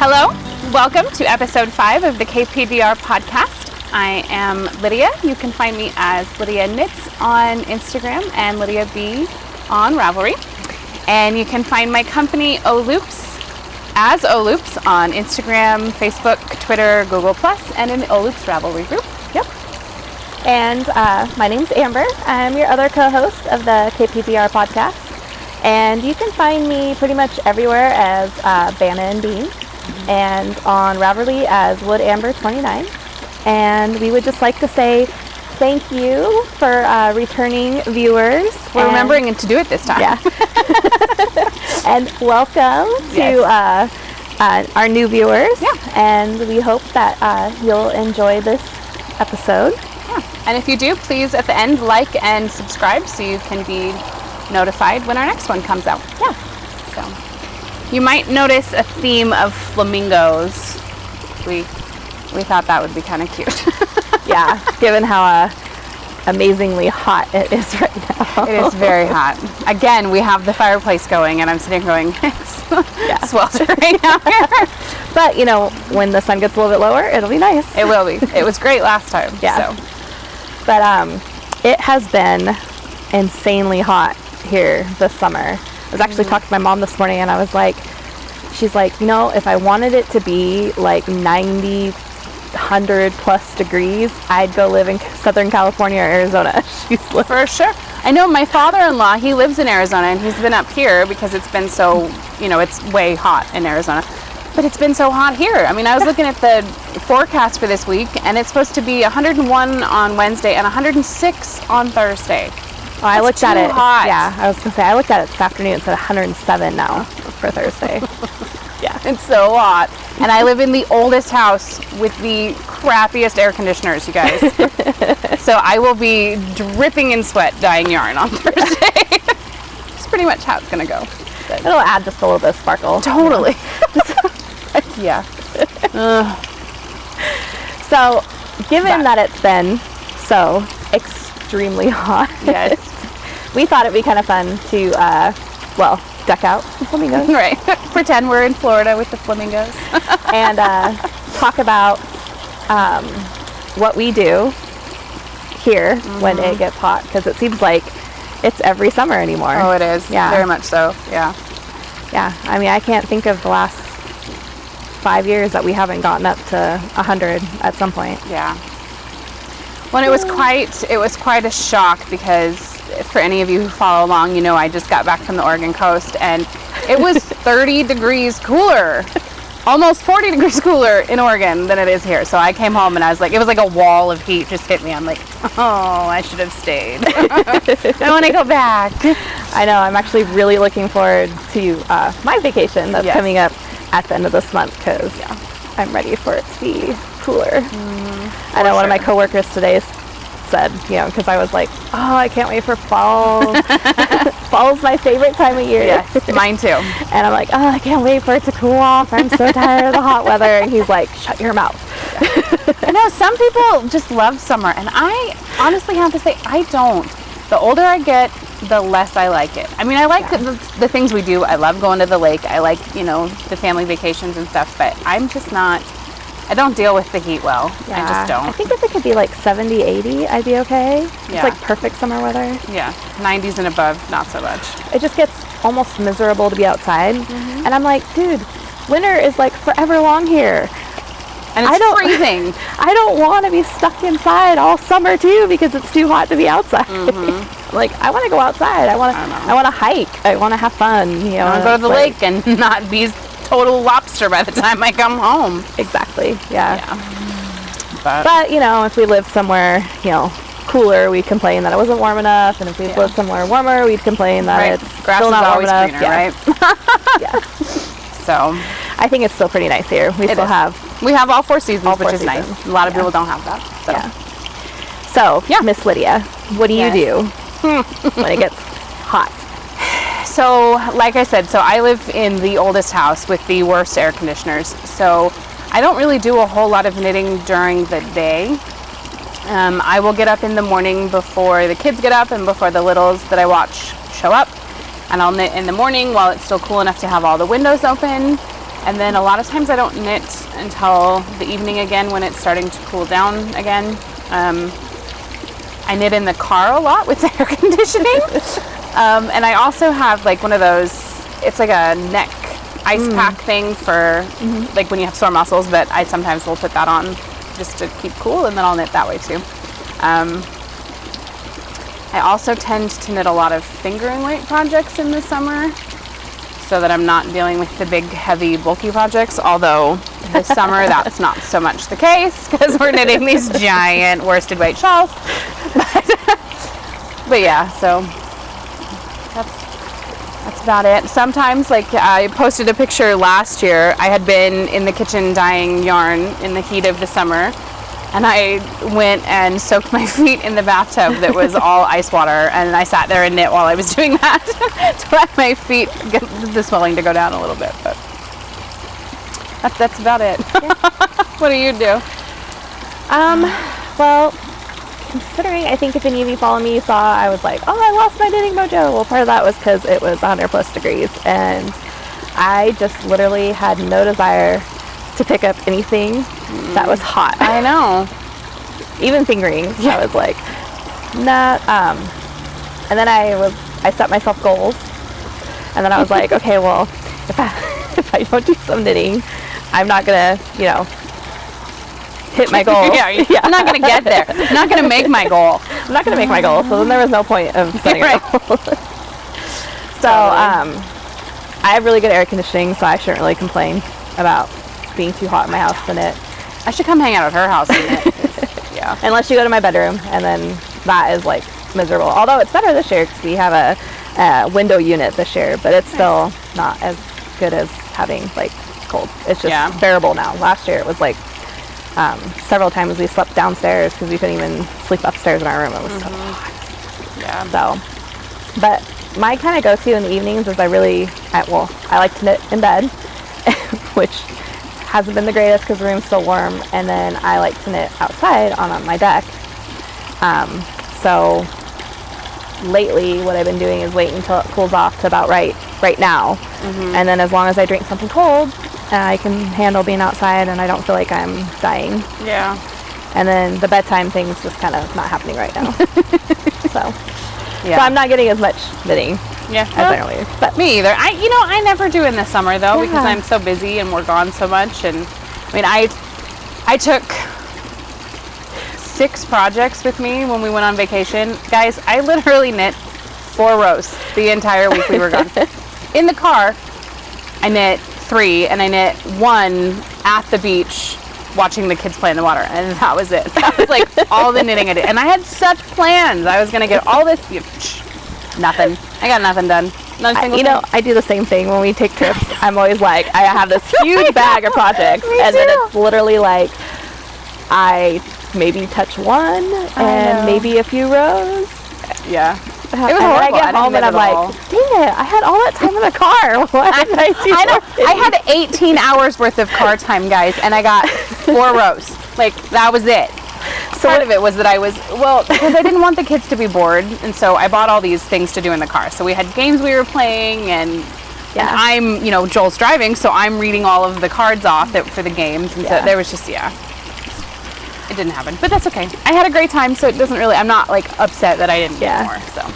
Hello, welcome to episode 5 of the KPDR Podcast. I am Lydia. You can find me as Lydia Knits on Instagram and Lydia B on Ravelry. And you can find my company O-Loops as O-Loops on Instagram, Facebook, Twitter, Google+, and in the O-Loops Ravelry group. Yep. And my name's Amber. I'm your other co-host of the KPDR Podcast. And you can find me pretty much everywhere as Bana&bean, and on Ravelry as WoodAmber29. And we would just like to say thank you for returning viewers. We're remembering to do it this time. Yeah. And welcome to our new viewers. Yeah. And we hope that you'll enjoy this episode. Yeah. And if you do, please at the end like and subscribe so you can be notified when our next one comes out. Yeah. So you might notice a theme of flamingos. We thought that would be kind of cute. Yeah, given how amazingly hot it is right now. It is very hot. Again, we have the fireplace going, and I'm sitting going, it's sweltering out here. But, you know, when the sun gets a little bit lower, it'll be nice. It will be. It was great last time. Yeah. So. But it has been insanely hot here this summer. I was actually talking to my mom this morning, and I was like, she's like, you know, if I wanted it to be like 90, 100 plus degrees, I'd go live in Southern California or Arizona. For sure. I know my father-in-law, he lives in Arizona, and he's been up here because it's been so, you know, it's way hot in Arizona. But it's been so hot here. I mean, I was looking at the forecast for this week, and it's supposed to be 101 on Wednesday and 106 on Thursday. Oh, I looked at it. Hot. Yeah, I was gonna say I looked at it this afternoon. It's at 107 now for Thursday. Yeah, it's so hot. And I live in the oldest house with the crappiest air conditioners, you guys. So I will be dripping in sweat dyeing yarn on Thursday. That's pretty much how it's gonna go. But it'll add just a little bit of sparkle. Totally. Yeah. So, given that it's been so extremely hot, yes, we thought it'd be kind of fun to, deck out the flamingos. Right. Pretend we're in Florida with the flamingos. And talk about what we do here when it gets hot, because it seems like it's every summer anymore. Oh, it is. Yeah. Very much so. Yeah. Yeah. I mean, I can't think of the last 5 years that we haven't gotten up to 100 at some point. Yeah. Well, it was quite a shock, because for any of you who follow along, you know I just got back from the Oregon coast, and it was 30 degrees cooler, almost 40 degrees cooler in Oregon than it is here. So I came home and I was like, it was like a wall of heat just hit me. I'm like, oh, I should have stayed. I want to go back. I know. I'm actually really looking forward to my vacation that's coming up at the end of this month, because I'm ready for it to be cooler. I know one of my coworkers today said, you know, because I was like, oh, I can't wait for fall. Fall's my favorite time of year. Yes, mine too. And I'm like, oh, I can't wait for it to cool off. I'm so tired of the hot weather. And he's like, shut your mouth. I know some people just love summer, and I honestly have to say I don't. The older I get, the less I like it. I mean, I like the things we do. I love going to the lake. I like, you know, the family vacations and stuff, but I'm just not, I don't deal with the heat well. Yeah. I just don't. I think if it could be like 70, 80, I'd be okay. Yeah. It's like perfect summer weather. Yeah, 90s and above, not so much. It just gets almost miserable to be outside. And I'm like, dude, winter is like forever long here. And it's freezing. I don't want to be stuck inside all summer too, because it's too hot to be outside. Like, I want to go outside. I want to hike. I want to have fun. You know, I want to go to the lake and not be total lobster by the time I come home. Exactly. Yeah. But you know, if we lived somewhere, you know, cooler, we'd complain that it wasn't warm enough, and if we lived somewhere warmer, we'd complain that it's grass still not warm is enough. Greener, right? Yeah. So I think it's still pretty nice here. We have all 4 seasons, which is nice. A lot of people don't have that. So. So Miss Lydia, what do you do when it gets hot? So, like I said, I live in the oldest house with the worst air conditioners. So I don't really do a whole lot of knitting during the day. I will get up in the morning before the kids get up and before the littles that I watch show up. And I'll knit in the morning while it's still cool enough to have all the windows open. And then a lot of times I don't knit until the evening again when it's starting to cool down again. I knit in the car a lot with the air conditioning. And I also have like one of those, it's like a neck ice pack thing for like when you have sore muscles, that I sometimes will put that on just to keep cool, and then I'll knit that way too. I also tend to knit a lot of fingering weight projects in the summer so that I'm not dealing with the big, heavy, bulky projects, although this summer that's not so much the case because we're knitting these giant worsted weight shawls. But yeah, so that's about it. Sometimes, like I posted a picture last year, I had been in the kitchen dyeing yarn in the heat of the summer, and I went and soaked my feet in the bathtub that was all ice water, and I sat there and knit while I was doing that to let my feet get the swelling to go down a little bit. But that's about it. Yeah. What do you do? Well, considering, I think if any of you follow me, you saw I was like, oh, I lost my knitting mojo. Well, part of that was because it was 100+ degrees, and I just literally had no desire to pick up anything that was hot. I know. Even fingering, I was like, nah. And then I set myself goals, and then I was like, okay, well, if I don't do some knitting, I'm not gonna, hit my goal. Yeah, I'm not gonna get there. I'm not gonna make my goal. I'm not gonna make my goal. So then there was no point of setting a goal. So I have really good air conditioning, so I shouldn't really complain about being too hot in my house to knit. I should come hang out at her house and knit. Yeah. Unless you go to my bedroom, and then that is like miserable. Although it's better this year because we have a window unit this year, but it's still not as good as having like cold. It's just bearable now. Last year it was like several times we slept downstairs because we couldn't even sleep upstairs in our room. It was so hot. Yeah. So, but my kind of go-to in the evenings is I like to knit in bed, which hasn't been the greatest because the room's still warm, and then I like to knit outside on my deck. So lately what I've been doing is wait until it cools off to about right now, and then as long as I drink something cold, I can handle being outside and I don't feel like I'm dying. Yeah. And then the bedtime thing's just kind of not happening right now. So Yeah. So I'm not getting as much knitting as I normally. But me either. I never do in the summer though because I'm so busy and we're gone so much. And I mean, I took 6 projects with me when we went on vacation. Guys, I literally knit 4 rows the entire week we were gone. In the car, I knit 3 and I knit 1 at the beach watching the kids play in the water, and that was it. That was like all the knitting I did, and I had such plans. I was gonna get all this. Nothing. I got nothing done. I do the same thing when we take trips. I'm always like, I have this huge bag of projects, and then it's literally like I maybe touch 1 and maybe a few rows. Yeah. It was horrible. I get home and I'm like, dang it, I had all that time in the car. What did I do? I know. I had 18 hours worth of car time, guys, and I got 4 rows. Like, that was it. So part of it was that because I didn't want the kids to be bored, and so I bought all these things to do in the car. So we had games we were playing, and I'm, Joel's driving, so I'm reading all of the cards off for the games, and so there was just, it didn't happen, but that's okay. I had a great time, so it doesn't really, I'm not like upset that I didn't get more, so.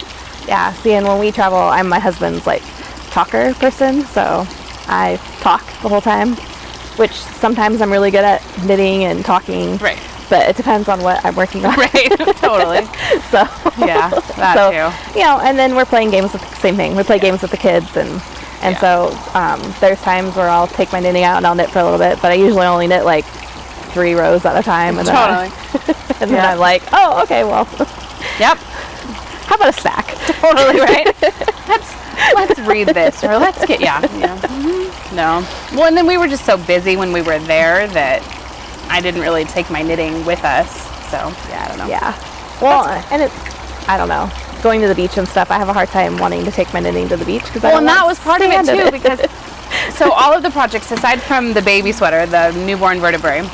Yeah, see, and when we travel, I'm my husband's like talker person, so I talk the whole time, which sometimes I'm really good at knitting and talking. Right. But it depends on what I'm working on. Right, totally. So. Yeah, that too. And then we're playing games with the same thing. We play games with the kids, and so there's times where I'll take my knitting out and I'll knit for a little bit, but I usually only knit like 3 rows at a time, and then then I'm like, oh, okay, well. Yep. How about a snack? Totally, right? Let's read this, or let's get No. Well, and then we were just so busy when we were there that I didn't really take my knitting with us. So I don't know. Yeah. Well, and I don't know. Going to the beach and stuff, I have a hard time wanting to take my knitting to the beach because and that was part of it too. Because so all of the projects, aside from the baby sweater, the newborn vertebrae,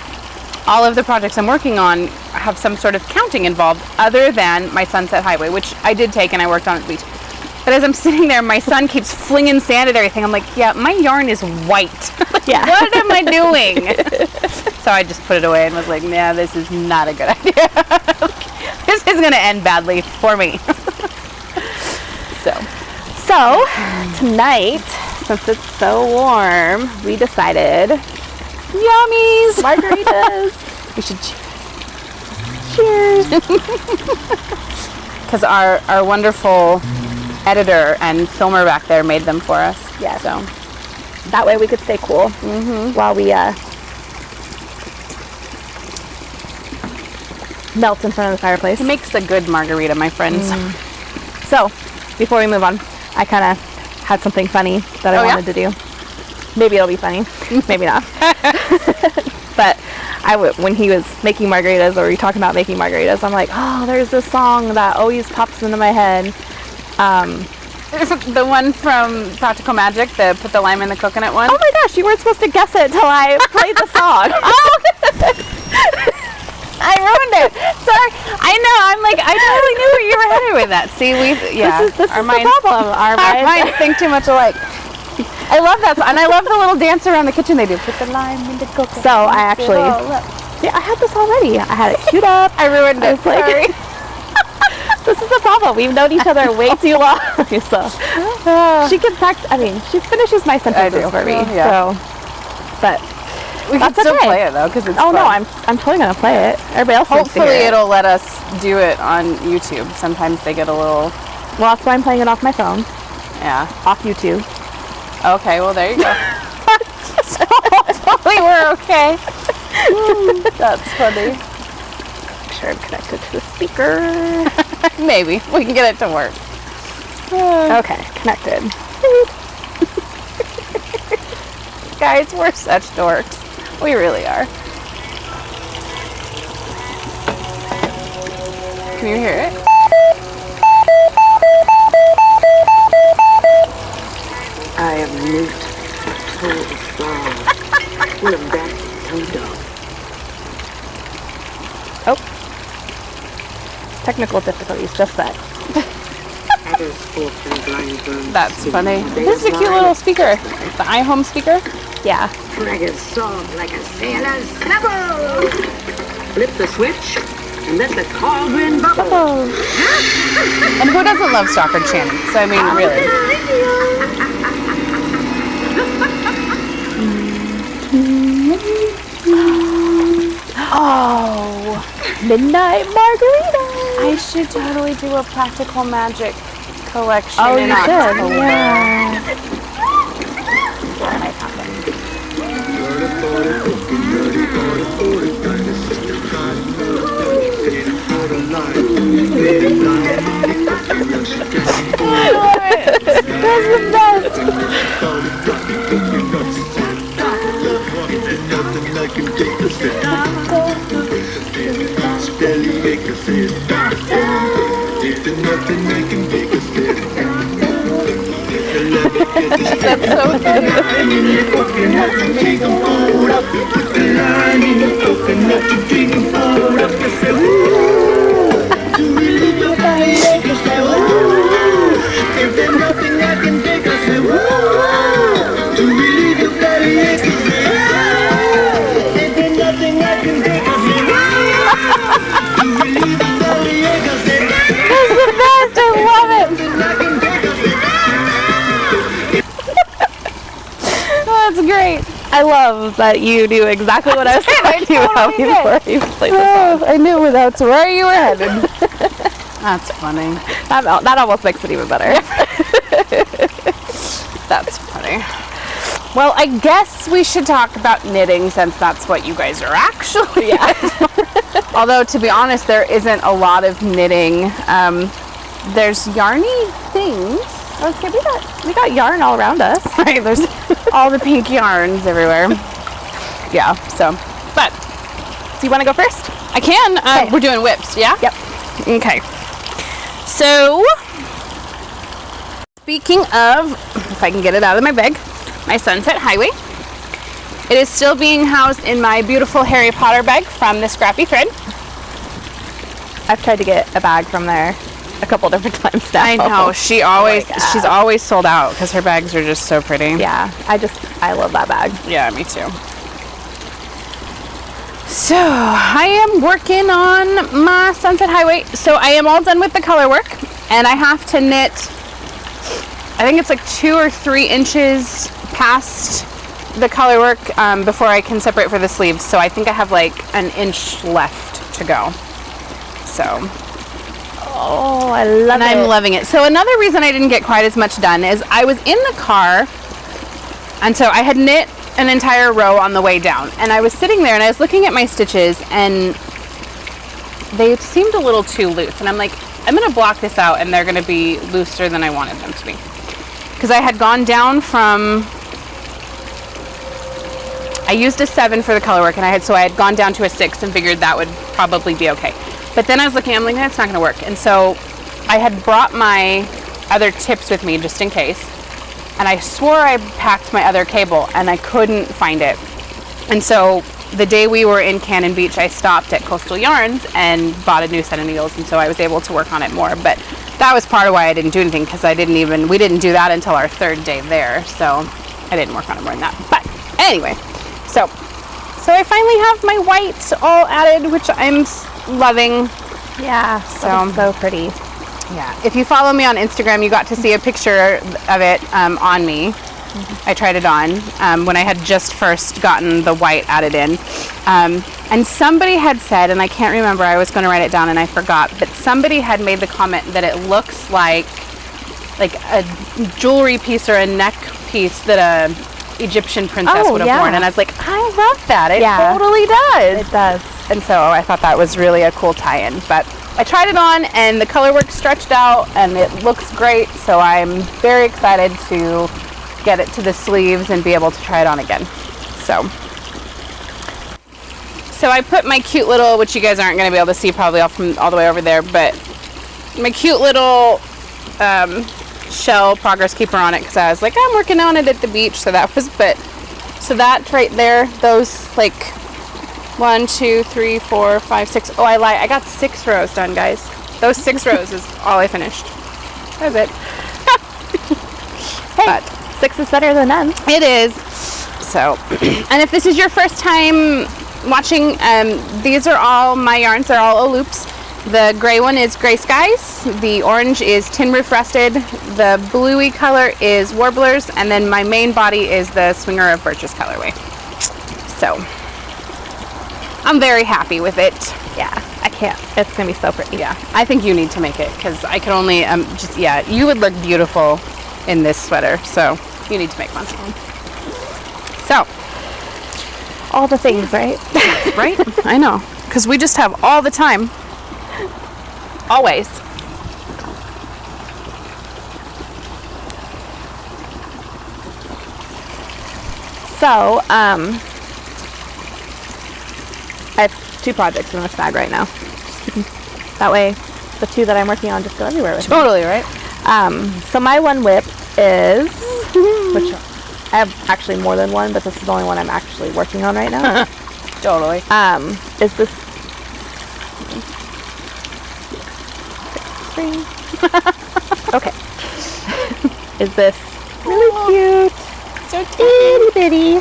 all of the projects I'm working on have some sort of counting involved other than my Sunset Highway, which I did take and I worked on at the beach. But as I'm sitting there, my son keeps flinging sand at everything. I'm like, yeah, my yarn is white. Yeah. What am I doing? So I just put it away and was like, nah, this is not a good idea. This is going to end badly for me. So tonight, since it's so warm, we decided Yummies. margaritas. We should Cheers. because our wonderful editor and filmer back there made them for us. Yeah. So That way we could stay cool while we melt in front of the fireplace. it makes a good margarita, my friends. So, before we move on, I kind of had something funny that I wanted to do. Maybe it'll be funny, maybe not. But when he was making margaritas, or we talking about making margaritas, I'm like, oh, there's this song that always pops into my head. The one from Practical Magic, the put the lime in the coconut one. Oh my gosh, you weren't supposed to guess it till I played the song. I ruined it. Sorry. I know. I'm like, I totally knew where you were headed with that. See, this is the problem. Our minds think too much alike. I love that song, and I love the little dance around the kitchen they do. Put the lime in the coconut. So I actually, I had this already. I had it queued up. I ruined it. Sorry. This is the problem. We've known each other way too long. So she can practice. I mean, she finishes my sentences for me. Yeah. So, but we can still play it though, because it's fun. no, I'm totally gonna play it. Everybody else needs to Hopefully hear it. it'll let us do it on YouTube. Sometimes they get a little. Well, that's why I'm playing it off my phone, Yeah. off YouTube. Okay. Well, there you go. So hopefully we're okay. That's funny. Make sure I'm connected to the speaker. Maybe we can get it to work. Okay, connected. Guys, we're such dorks. We really are. Can you hear it? I am mute, full of song, full of that toto. Oh, technical difficulties. Just that. That's funny. This is a cute little speaker. The iHome speaker. Yeah. Dragons song like a sailor's snubble. Flip the switch and let the cauldron bubble. And who doesn't love Stockard Channing? So I mean, really. Oh, midnight margarita. I should totally do a Practical Magic collection. Oh, in you should. October. Yeah. That's the best. That's so funny. That's great. I love that you knew exactly what I was talking about before you played the song. I knew that's where you were headed. That's funny. That almost makes it even better. That's funny. Well, I guess we should talk about knitting since that's what you guys are actually. Although, to be honest, there isn't a lot of knitting. There's yarny things. Okay, we got yarn all around us. Right, there's all the pink yarns everywhere. Yeah, so, but. So you want to go first? I can. Okay. We're doing whips, yeah? Yep. Okay. So, speaking of, if I can get it out of my bag, my Sunset Highway. It is still being housed in my beautiful Harry Potter bag from the Scrappy Thread. I've tried to get a bag from there a couple different times now. I know. She's always sold out because her bags are just so pretty. Yeah, I love that bag. Yeah, me too. So I am working on my Sunset Highway. So I am all done with the color work, and I have to knit, I think it's like 2 or 3 inches past the color work before I can separate for the sleeves. So I think I have like an inch left to go. So. Oh, I love it. And I'm loving it. So another reason I didn't get quite as much done is I was in the car, and so I had knit an entire row on the way down, and I was sitting there and I was looking at my stitches, and they seemed a little too loose, and I'm like, I'm gonna block this out and they're gonna be looser than I wanted them to be, because I had gone down from, I used a 7 for the color work, and I had gone down to a 6 and figured that would probably be okay. But then I was looking, I'm like, that's not gonna work. And so I had brought my other tips with me just in case, and I swore I packed my other cable and I couldn't find it. And so the day we were in Cannon Beach, I stopped at Coastal Yarns and bought a new set of needles, and so I was able to work on it more. But that was part of why I didn't do anything, because we didn't do that until our 3rd day there, so I didn't work on it more than that. But anyway, so I finally have my white all added, which I'm loving. Yeah, so pretty. Yeah, if you follow me on Instagram, you got to see a picture of it on me. Mm-hmm. I tried it on when I had just first gotten the white added in. And somebody had said, and I can't remember, I was going to write it down and I forgot, but somebody had made the comment that it looks like a jewelry piece or a neck piece that a Egyptian princess would have worn. And I was like, I love that. It totally does. It does. And so I thought that was really a cool tie-in. But I tried it on and the color work stretched out and it looks great. So I'm very excited to get it to the sleeves and be able to try it on again. So I put my cute little, which you guys aren't going to be able to see probably all the way over there, but my cute little shell progress keeper on it, because I was like, I'm working on it at the beach. So that right there, those like 1, 2, 3, 4, 5, 6. Oh, I lied. I got 6 rows done, guys. Those 6 rows is all I finished. That was it. Hey, but 6 is better than none. It is. So, and if this is your first time watching, these are all my yarns. They're all loops. The gray one is Gray Skies. The orange is Tin Roof Rusted. The bluey color is Warblers. And then my main body is the Swinger of Birches colorway. So I'm very happy with it. Yeah, I can't. It's going to be so pretty. Yeah, I think you need to make it, because I can only, you would look beautiful in this sweater. So you need to make one. So, all the things, right? Right? I know. Because we just have all the time. Always. So, I have 2 projects in this bag right now. That way, the 2 that I'm working on just go everywhere with me. Totally, right? So my one whip is, which I have actually more than one, but this is the only one I'm actually working on right now. Totally. Is this okay. Is this really cute, So itty bitty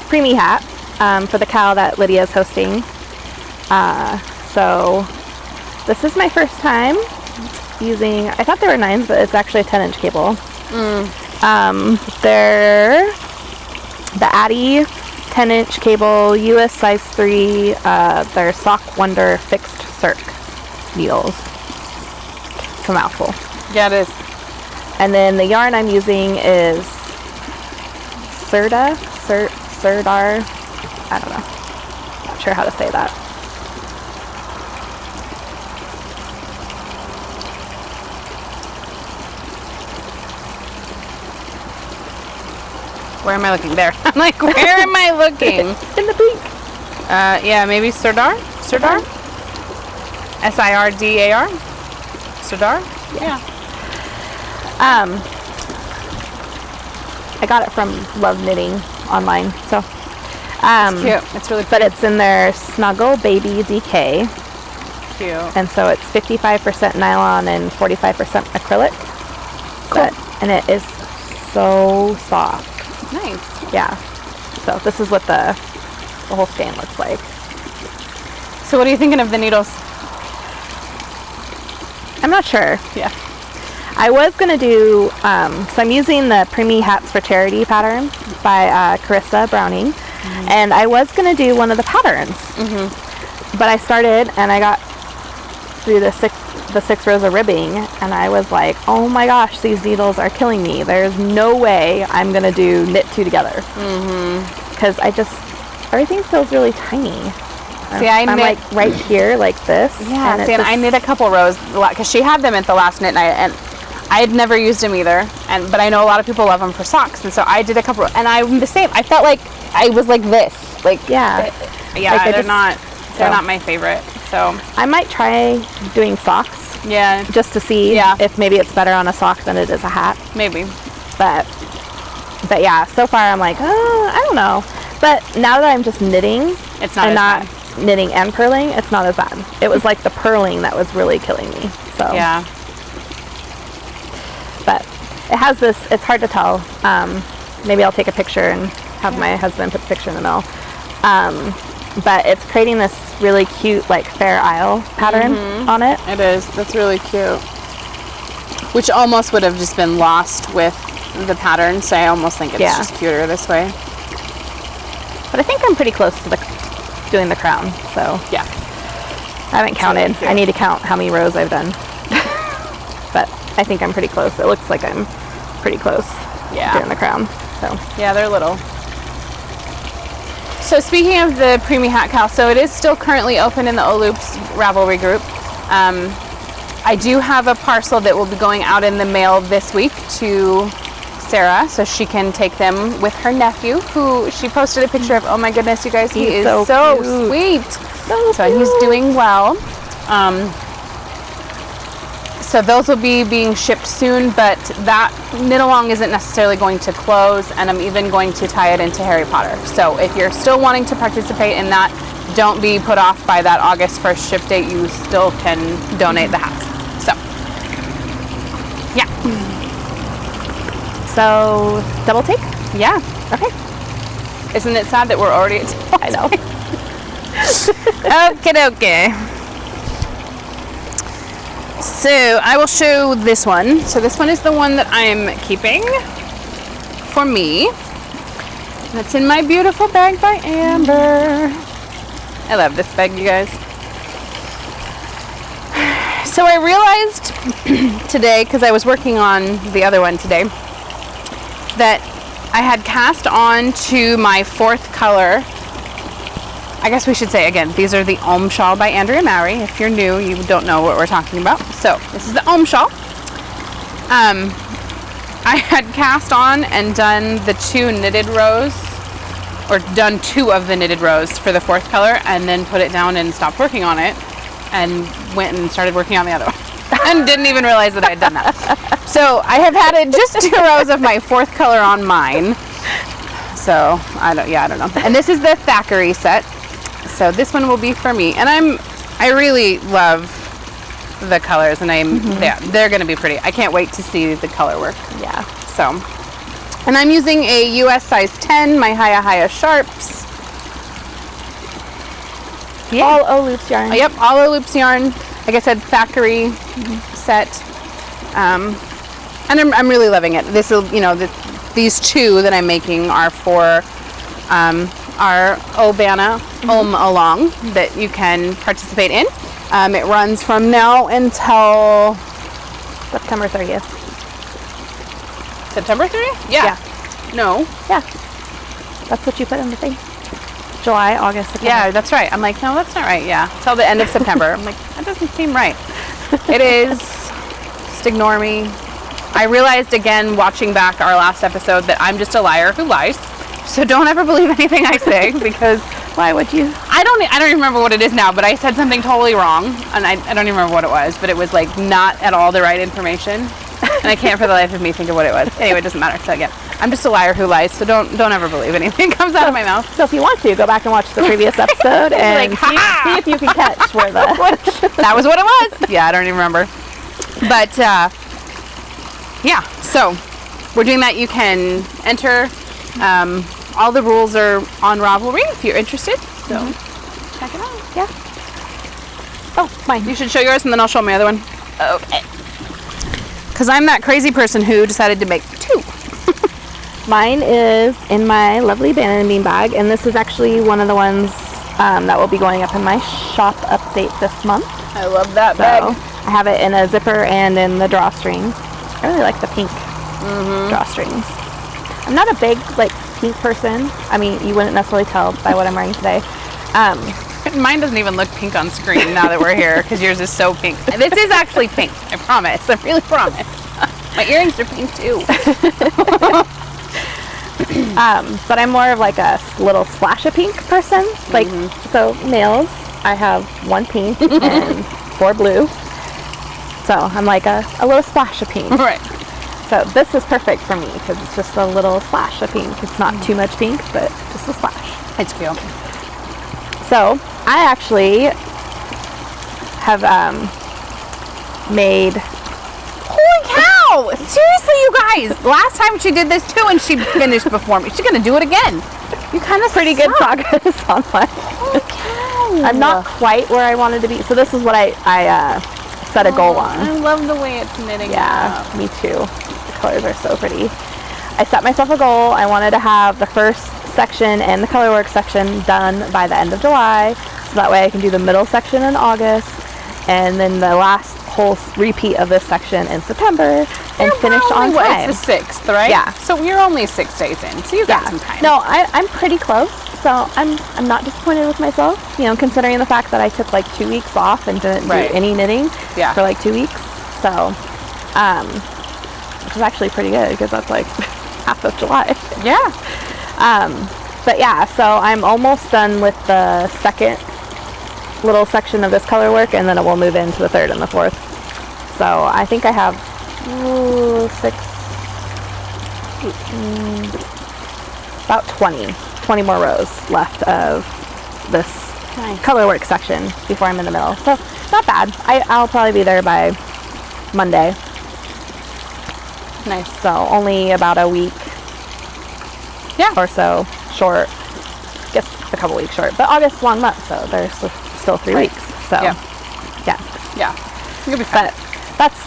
preemie hat for the cow that Lydia is hosting. So this is my first time using, I thought they were 9s, but it's actually a 10-inch cable. They're the Addy 10-inch cable, US size 3. They're Sock Wonder fixed circ needles. It's a mouthful. Yeah, it is. And then the yarn I'm using is Serdar. I don't know. Not sure how to say that. Where am I looking? There. I'm like, where am I looking? In the pink. Yeah, maybe Serdar? Serdar? Sirdar? Serdar? Yeah. I got it from Love Knitting online, so. It's cute. It's really cute. But it's in their Snuggle Baby DK. cute. And so it's 55% nylon and 45% acrylic. Cool. And it is so soft. Nice. Yeah. So this is what the whole skein looks like. So what are you thinking of the needles? I'm not sure. Yeah. I was going to do, so I'm using the Preemie Hats for Charity pattern by Carissa Browning. And I was going to do one of the patterns. But I started and I got through the six rows of ribbing and I was like, oh my gosh, these needles are killing me. There's no way I'm going to do knit two together. Because everything feels really tiny. See, I'm like right here like this. Yeah, and I knit a couple rows because she had them at the last knit night and I had never used them either. But I know a lot of people love them for socks, and so I did a couple. And I'm the same. I felt like I was like this. Like yeah, like they're not my favorite. So I might try doing socks. Yeah, just to see if maybe it's better on a sock than it is a hat. Maybe. But yeah, so far I'm like, I don't know. But now that I'm just knitting, it's not bad. Knitting and purling, it's not as bad. It was like the purling that was really killing me. So yeah. But it has this, it's hard to tell. Maybe I'll take a picture and have my husband put the picture in the middle. But it's creating this really cute like Fair Isle pattern on it. It is. That's really cute. Which almost would have just been lost with the pattern, so I almost think it's just cuter this way. But I think I'm pretty close to doing the crown, so yeah. I haven't counted. I need to count how many rows I've done. But I think I'm pretty close. It looks like I'm pretty close doing the crown. So yeah, they're little. So speaking of the Preemie Hat Cal, so it is still currently open in the O-Loops Ravelry group. I do have a parcel that will be going out in the mail this week to Sarah, so she can take them with her nephew, who she posted a picture of. Oh my goodness, you guys, he is so sweet. So he's doing well. So those will be being shipped soon, but that knit along isn't necessarily going to close, and I'm even going to tie it into Harry Potter. So if you're still wanting to participate in that, don't be put off by that August 1st ship date. You still can donate the hats. So yeah. So double take? Yeah. Okay. Isn't it sad that we're already at I know. Okay. So I will show this one. So this one is the one that I'm keeping for me. That's in my beautiful bag by Amber. I love this bag, you guys. So I realized today, because I was working on the other one today, that I had cast on to my fourth color. I guess we should say again, these are the Om Shawl by Andrea Mowry. If you're new, you don't know what we're talking about. So this is the Om Shawl. I had cast on and done the 2 knitted rows, or done 2 of the knitted rows for the fourth color, and then put it down and stopped working on it, and went and started working on the other one. And didn't even realize that I had done that. So I have had it just 2 rows of my fourth color on mine. So I don't know. And this is the Thackeray set. So this one will be for me, and I really love the colors, and they're going to be pretty. I can't wait to see the color work. Yeah. So, and I'm using a US size 10, my Hiya Sharps. Yeah. All O-Loops yarn. Yep, all O-Loops yarn. Like I said, Thackeray set. And I'm really loving it. This will, these 2 that I'm making are for our Bana Om along that you can participate in. It runs from now until September 30th. September 30th? Yeah. No. Yeah. That's what you put in the thing. July, August, September. Yeah, that's right. I'm like, no, that's not right. Yeah. Till the end of September. I'm like, that doesn't seem right. It is. Just ignore me. I realized again watching back our last episode that I'm just a liar who lies. So don't ever believe anything I say, because why would you? I don't even remember what it is now, but I said something totally wrong, and I don't even remember what it was, but it was like not at all the right information, and I can't for the life of me think of what it was. Anyway, it doesn't matter. So yeah. I'm just a liar who lies, so don't ever believe anything that comes out of my mouth. So if you want to, go back and watch the previous episode and Like, see if you can catch where the... That was what it was. Yeah, I don't even remember. But, yeah, so we're doing that. You can enter. All the rules are on Ravelry if you're interested. So check it out. Yeah. Oh, mine. You should show yours and then I'll show my other one. Okay. Because I'm that crazy person who decided to make 2. Mine is in my lovely Bana&bean bag, and this is actually one of the ones that will be going up in my shop update this month. I love that So bag. I have it in a zipper and in the drawstrings. I really like the pink drawstrings. I'm not a big pink person. I mean, you wouldn't necessarily tell by what I'm wearing today. Mine doesn't even look pink on screen now that we're here because yours is so pink. This is actually pink. I promise. I really promise. My earrings are pink too. But I'm more of like a little splash of pink person. So nails, I have 1 pink and 4 blue. So I'm like a little splash of pink. Right. So this is perfect for me because it's just a little splash of pink. It's not too much pink, but just a splash. It's cute. So I actually have made... Holy cow! Seriously, you guys! Last time she did this too, and she finished before me. She's gonna do it again. You kind of pretty good progress on mine. Holy cow! I'm not quite where I wanted to be. So this is what I set a goal on. I love the way it's knitting. Yeah, me too. The colors are so pretty. I set myself a goal. I wanted to have the first section and the colorwork section done by the end of July, so that way I can do the middle section in August, and then the last whole repeat of this section in September, and finish on time. It's the 6th, right? Yeah. So we're only 6 days in, so you got some time. No, I'm pretty close, so I'm not disappointed with myself. Considering the fact that I took 2 weeks off and didn't do any knitting for 2 weeks. So, which is actually pretty good because that's half of July. Yeah. But yeah, so I'm almost done with the second little section of this color work, and then it will move into the 3rd and the 4th. So I think I have 6, 18, about 20 more rows left of this color work section before I'm in the middle. So not bad. I'll probably be there by Monday. Nice. So only about a week or so short. Guess a couple weeks short. But August is a long month, so there's still 3 weeks. So yeah. You'll be fine. But that's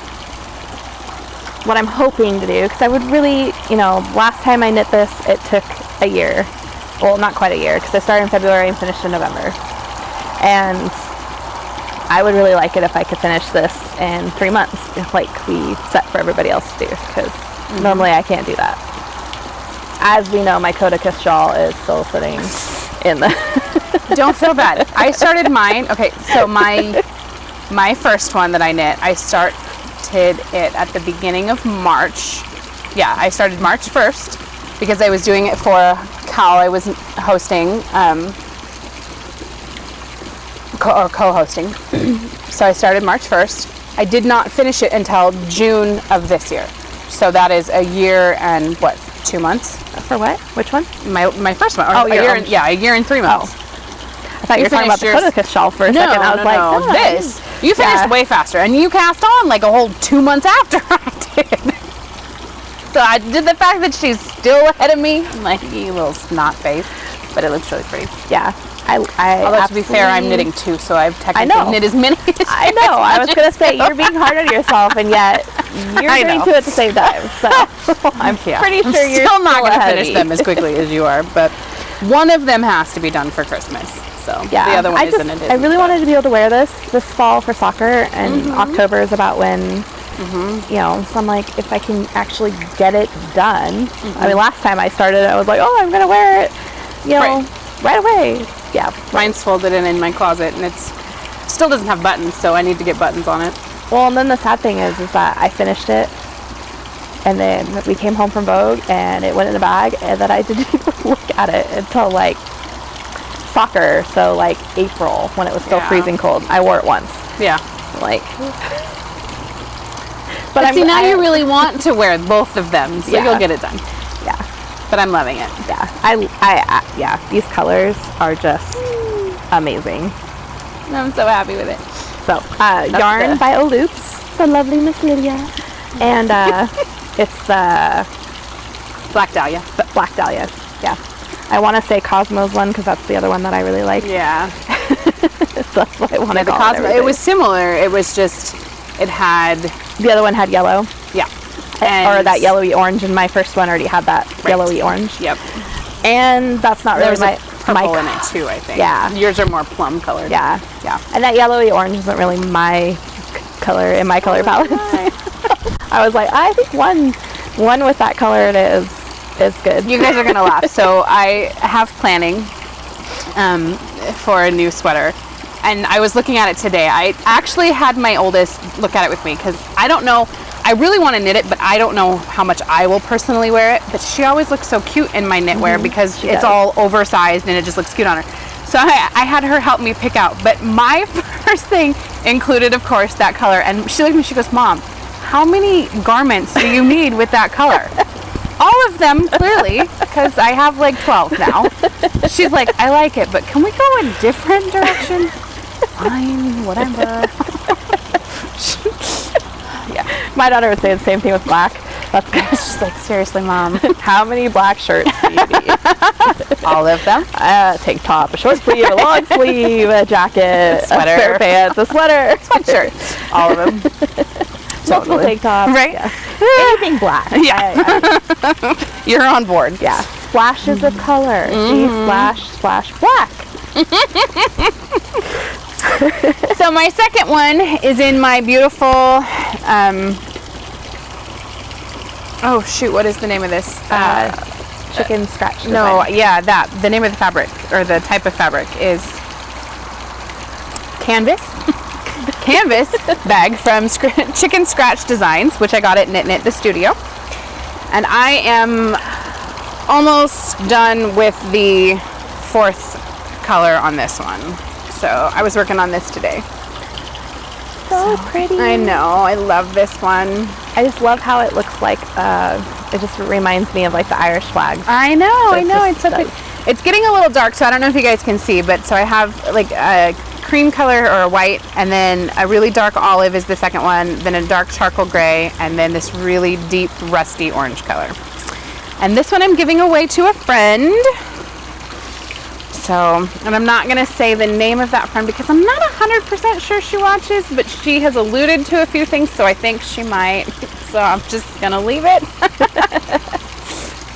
what I'm hoping to do, because I would really, last time I knit this, it took a year. Well, not quite a year, because I started in February and finished in November. And I would really like it if I could finish this in 3 months, like we set for everybody else to do, because normally I can't do that. As we know, my Kodakis shawl is still sitting in the... Don't feel bad. I started mine. Okay, so my first one that I knit, I started it at the beginning of March. Yeah, I started March 1st because I was doing it for Cal. I was hosting, co-hosting. So I started March 1st. I did not finish it until June of this year. So that is a year and 2 months? For what? Which one? My first one. Oh, a year and 3 months. I thought you were talking about the Kodakis shawl for a second. I was no. This. You finished way faster, and you cast on a whole 2 months after I did. So I did the fact that she's still ahead of me. I'm like, you little snot face. But it looks really pretty. Yeah. Although to be fair, I'm knitting 2, so I've technically knit as many as I know. I was going to say, you're being hard on yourself, and yet you're doing 2 at the same time. So I'm pretty sure you're still not going to finish them as quickly as you are, but one of them has to be done for Christmas. So yeah, the other one isn't. I really wanted to be able to wear this fall for soccer, and October is about when, so I'm like, if I can actually get it done. I mean, last time I started, I was like, oh, I'm going to wear it, right away. Yeah. Mine's folded in my closet, and it's still doesn't have buttons, so I need to get buttons on it. Well, and then the sad thing is that I finished it, and then we came home from Vogue, and it went in the bag, and then I didn't even look at it until soccer, so April, when it was still freezing cold. I wore it once. Yeah. But see, now you really want to wear both of them, so you'll get it done. Yeah. but I'm loving it. Yeah, yeah, these colors are just amazing. I'm so happy with it. So, yarn by Loops, the lovely Miss Lydia, and it's the Black Dahlia. Black Dahlia. Yeah, I want to say Cosmos one because that's the other one that I really like. Yeah. So that's what I want to The call Cosmo. It was similar. It was just, it had, the other one had yellow. yeah. Or that yellowy orange, and my first one already had that yellowy orange. Yep. And that's not really There's a purple in it too, I think. Yeah. Yours are more plum colored. Yeah. Yeah. And that yellowy orange isn't really my color in my color palette. I was like, I think one with that color is good. You guys are gonna laugh. So I have planning for a new sweater, and I was looking at it today. I actually had my oldest look at it with me because I don't know. I really want to knit it, but I don't know how much I will personally wear it. But she always looks so cute in my knitwear because it's all oversized and it just looks cute on her. So I had her help me pick out. But my first thing included, of course, that color. And she looked at me, she goes, "Mom, how many garments do you need with that color?" All of them, clearly, because I have like 12 now. She's like, "I like it, but can we go a different direction?" Fine, whatever. Yeah. My daughter would say the same thing with black. That's good. She's like, "Seriously, Mom, How many black shirts do you need? all of them?" Tank top, a short sleeve, a long sleeve, a jacket, Sweater. a pair of pants, a sweater, Sweatshirt, all of them. multiple tank tops. Right? Yeah. Anything black. Yeah. You're on board. Yeah. Splashes of color. See, splash, splash, black. So my second one is in my beautiful, oh shoot, what is the name of this? Chicken scratch design. No, yeah, the name of the fabric, or the type of fabric is canvas. Canvas bag from Chicken Scratch Designs, which I got at Knit the Studio. And I am almost done with the fourth color on this one. So I was working on this today. So pretty. I know, I love this one. I just love how it looks like, it just reminds me of like the Irish flag. I know, So I know. just It's something. It's getting a little dark, so I don't know if you guys can see, but so I have like a cream color or a white, and then a really dark olive is the second one, then a dark charcoal gray, and then this really deep rusty orange color. And this one I'm giving away to a friend. So, and I'm not gonna say the name of that friend because I'm not 100% sure she watches, but she has alluded to a few things, so I think she might. So I'm just gonna leave it.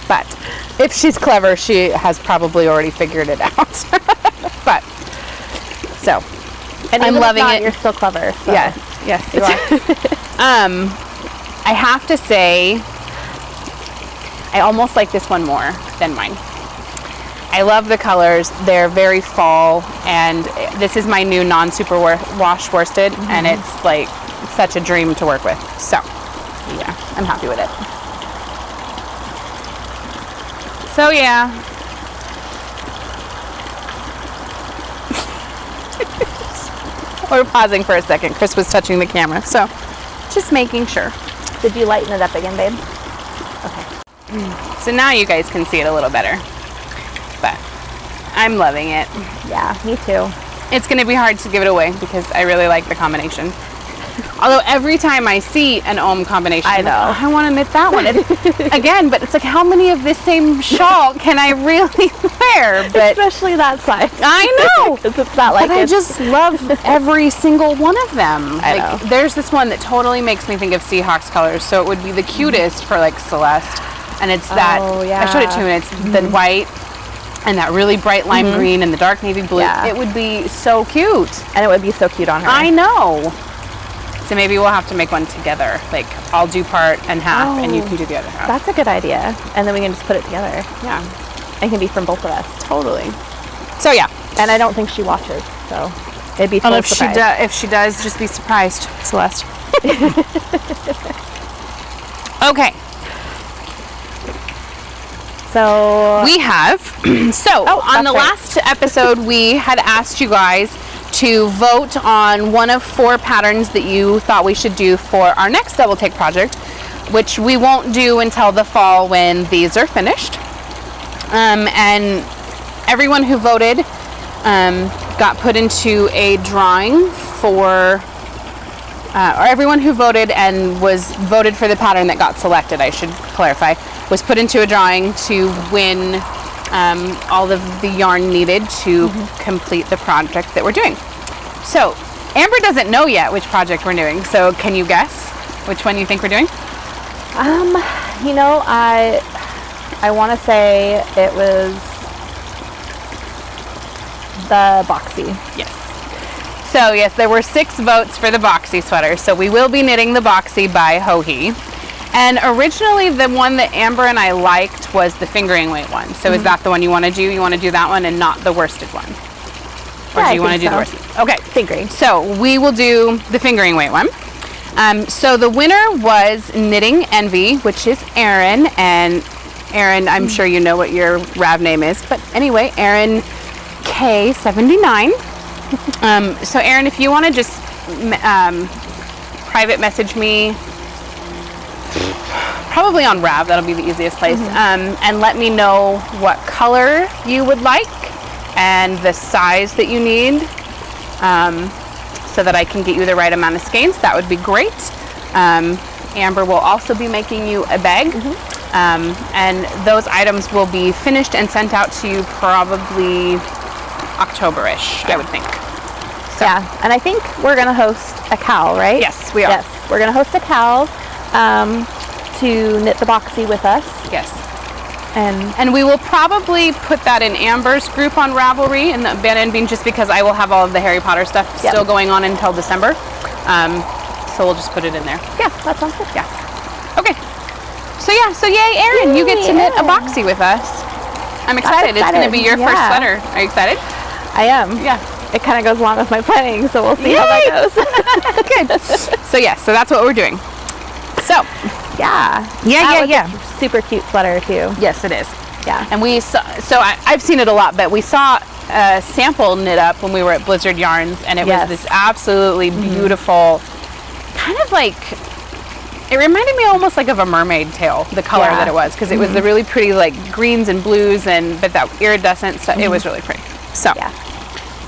But if she's clever, she has probably already figured it out. But so, And I'm even if loving not, it. You're still clever. So. Yeah, yes, you are. I have to say, I almost like this one more than mine. I love the colors. They're very fall, and this is my new non-super wash worsted, and it's like such a dream to work with. So, yeah, I'm happy with it. So, yeah. We're pausing for a second. Chris was touching the camera, so just making sure. Did you lighten it up again, babe? So now you guys can see it a little better. But I'm loving it. Yeah, me too. It's going to be hard to give it away because I really like the combination. Although every time I see an ohm combination, I know. I'm like, oh, I want to knit that one. Again, but it's like, how many of this same shawl can I really wear? But Especially that size. I know. Because it's not like But I just love every single one of them. I Like, know. there's this one that totally makes me think of Seahawks colors, so it would be the cutest for like Celeste. And it's that, Oh, I showed it to you, and it's the white and that really bright lime green and the dark navy blue. Yeah. It would be so cute. And it would be so cute on her. I know. So maybe we'll have to make one together. Like, I'll do part and half, and you can do the other half. That's a good idea. And then we can just put it together. Yeah, It can be from both of us. totally. So yeah. And I don't think she watches, so it'd be Well, full if surprise. if she does, just be surprised, Celeste. Okay. So We have, so on the that's last episode, we had asked you guys to vote on one of 4 patterns that you thought we should do for our next double take project, which we won't do until the fall when these are finished. And everyone who voted got put into a drawing for, or everyone who voted and was voted for the pattern that got selected, I should clarify, was put into a drawing to win all of the yarn needed to complete the project that we're doing. So Amber doesn't know yet which project we're doing, so can you guess which one you think we're doing? You know, I want to say it was the boxy. Yes. So yes, there were 6 votes for the boxy sweater. So we will be knitting the boxy by Hohi. And originally the one that Amber and I liked was the fingering weight one. So is that the one you want to do? You want to do that one and not the worsted one? Or do you want to do the worsted? Okay, fingering. So we will do the fingering weight one. So the winner was Knitting Envy, which is Erin. And Erin, I'm sure you know what your RAV name is. But anyway, Erin K79. So Erin, if you want to just private message me, probably on RAV, that'll be the easiest place, and let me know what color you would like and the size that you need, so that I can get you the right amount of skeins. That would be great. Amber will also be making you a bag, and those items will be finished and sent out to you probably October-ish, I would think. So. Yeah, and I think we're going to host a cow, right? Yes, we are. Yes, we're going to host a cow to knit the boxy with us. Yes. And we will probably put that in Amber's group on Ravelry and the Bana&bean, just because I will have all of the Harry Potter stuff still going on until December. So we'll just put it in there. Yeah, that sounds good. Yeah. Okay. So yeah, yay, Erin, you get to knit a boxy with us. I'm excited. It's going to be your first sweater. Are you excited? I am. Yeah. It kind of goes along with my planning, so we'll see how that goes. Good. So yes, so that's what we're doing. So. Yeah. Yeah. Super cute sweater too. Yes, it is. Yeah. And we saw, so I've seen it a lot, but we saw a sample knit up when we were at Blizzard Yarns, and it was this absolutely beautiful, kind of like, it reminded me almost like of a mermaid tail, the color that it was, because it was the really pretty like greens and blues, but that iridescent stuff, it was really pretty. So,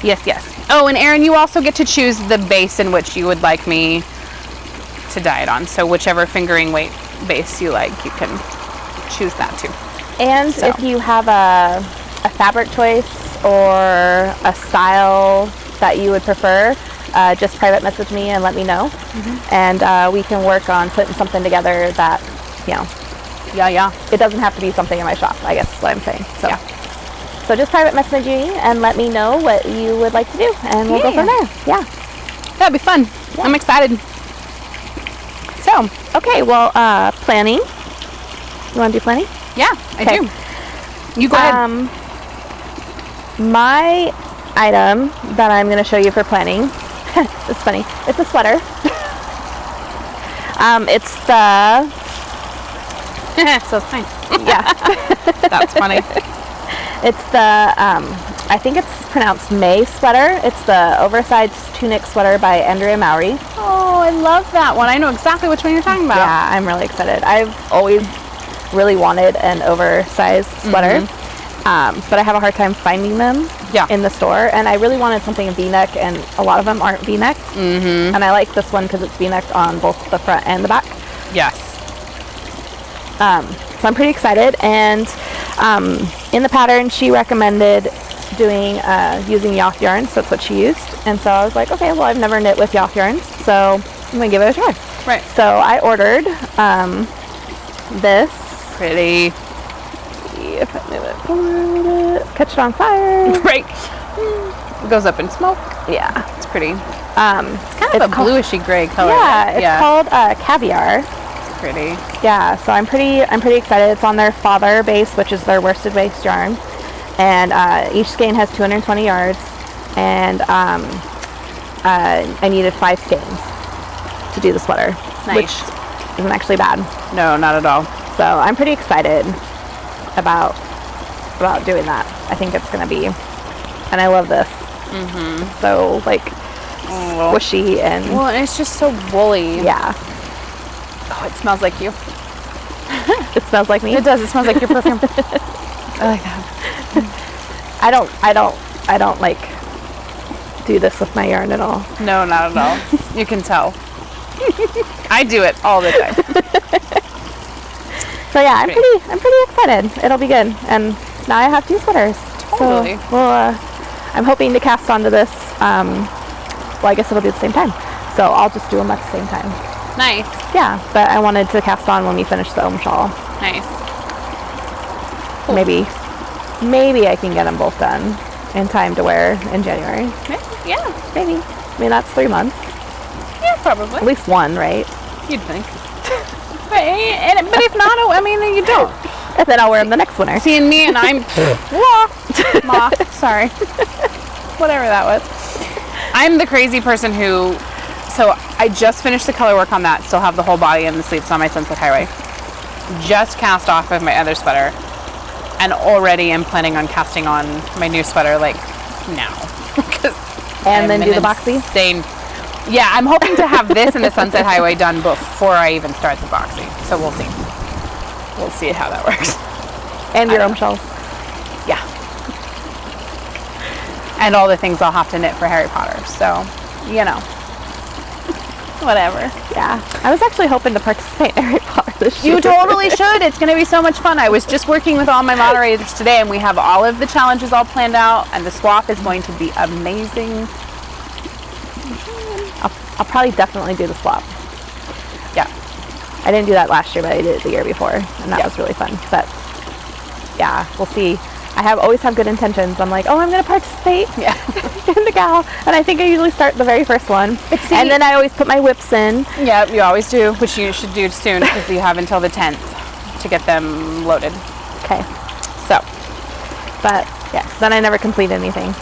yes. Oh, and Erin, you also get to choose the base in which you would like me to dye it on. So whichever fingering weight base you like, you can choose that too. And if you have a fabric choice or a style that you would prefer, just private message me and let me know. And we can work on putting something together that, you know, it doesn't have to be something in my shop, I guess is what I'm saying. So, so just private message me and let me know what you would like to do, and we'll go from there. Yeah. That'd be fun. I'm excited. So, okay, well, planning. You want to do planning? Yeah, I do. You go ahead. My item that I'm going to show you for planning, it's funny, it's a sweater. It's the... So it's fine. Yeah. That's funny. It's the, I think it's pronounced May sweater. It's the oversized tunic sweater by Andrea Mowry. Oh, I love that one. I know exactly which one you're talking about. Yeah, I'm really excited. I've always really wanted an oversized sweater, but I have a hard time finding them in the store, and I really wanted something V-neck, and a lot of them aren't V-neck, and I like this one because it's V-necked on both the front and the back. Yes. So I'm pretty excited, and in the pattern she recommended doing using Yoth yarns. That's what she used, and so I was like, okay, well, I've never knit with Yoth yarns, so I'm gonna give it a try. Right. So I ordered this. Pretty. Let's see if I move it forward. Catch it on fire. Right. It goes up in smoke. Yeah. It's pretty. It's kind of a bluishy gray color. Yeah, it's called Caviar. It's pretty. Yeah, so I'm pretty excited. It's on their Father base, which is their worsted based yarn, and each skein has 220 yards, and I needed 5 skeins to do the sweater, which isn't actually bad. No, not at all. So I'm pretty excited about doing that. I think it's gonna be, and I love this. So like squishy and it's just so woolly. Yeah. Oh, it smells like you. It smells like me. It does. It smells like your perfume. I like that. I don't like do this with my yarn at all. No, not at all. You can tell. I do it all the time. So yeah, I'm pretty excited. It'll be good. And now I have 2 sweaters. Totally. So, well, I'm hoping to cast onto this. Well, I guess it'll be at the same time. So I'll just do them at the same time. Nice. Yeah, but I wanted to cast on when we finish the Ohm shawl. Nice. Cool. Maybe I can get them both done in time to wear in January. Yeah. Maybe. I mean, that's 3 months. Yeah, probably. At least one, right? You'd think. But if not, I mean, you don't. And then I'll wear them the next winter. Seeing me and I'm moth. Sorry. Whatever that was. I'm the crazy person who, so I just finished the color work on that, still have the whole body and the sleeves on my Sunset Highway. Just cast off of my other sweater and already am planning on casting on my new sweater like now. And then do the boxy? Yeah, I'm hoping to have this and the Sunset Highway done before I even start the boxy. So we'll see. We'll see how that works. And your Ohm shells. Yeah. And all the things I'll have to knit for Harry Potter. So, you know. Whatever. Yeah. I was actually hoping to participate in Harry Potter this year. You totally should. It's going to be so much fun. I was just working with all my moderators today, and we have all of the challenges all planned out, and the swap is going to be amazing. I'll probably definitely do the swap. Yeah. I didn't do that last year, but I did it the year before, and that was really fun. But yeah, we'll see. I always have good intentions. I'm like, oh, I'm going to participate in the gal. And I think I usually start the very first one. And then I always put my whips in. Yeah, you always do, which you should do soon because you have until the 10th to get them loaded. Okay. So, but yes, then I never complete anything.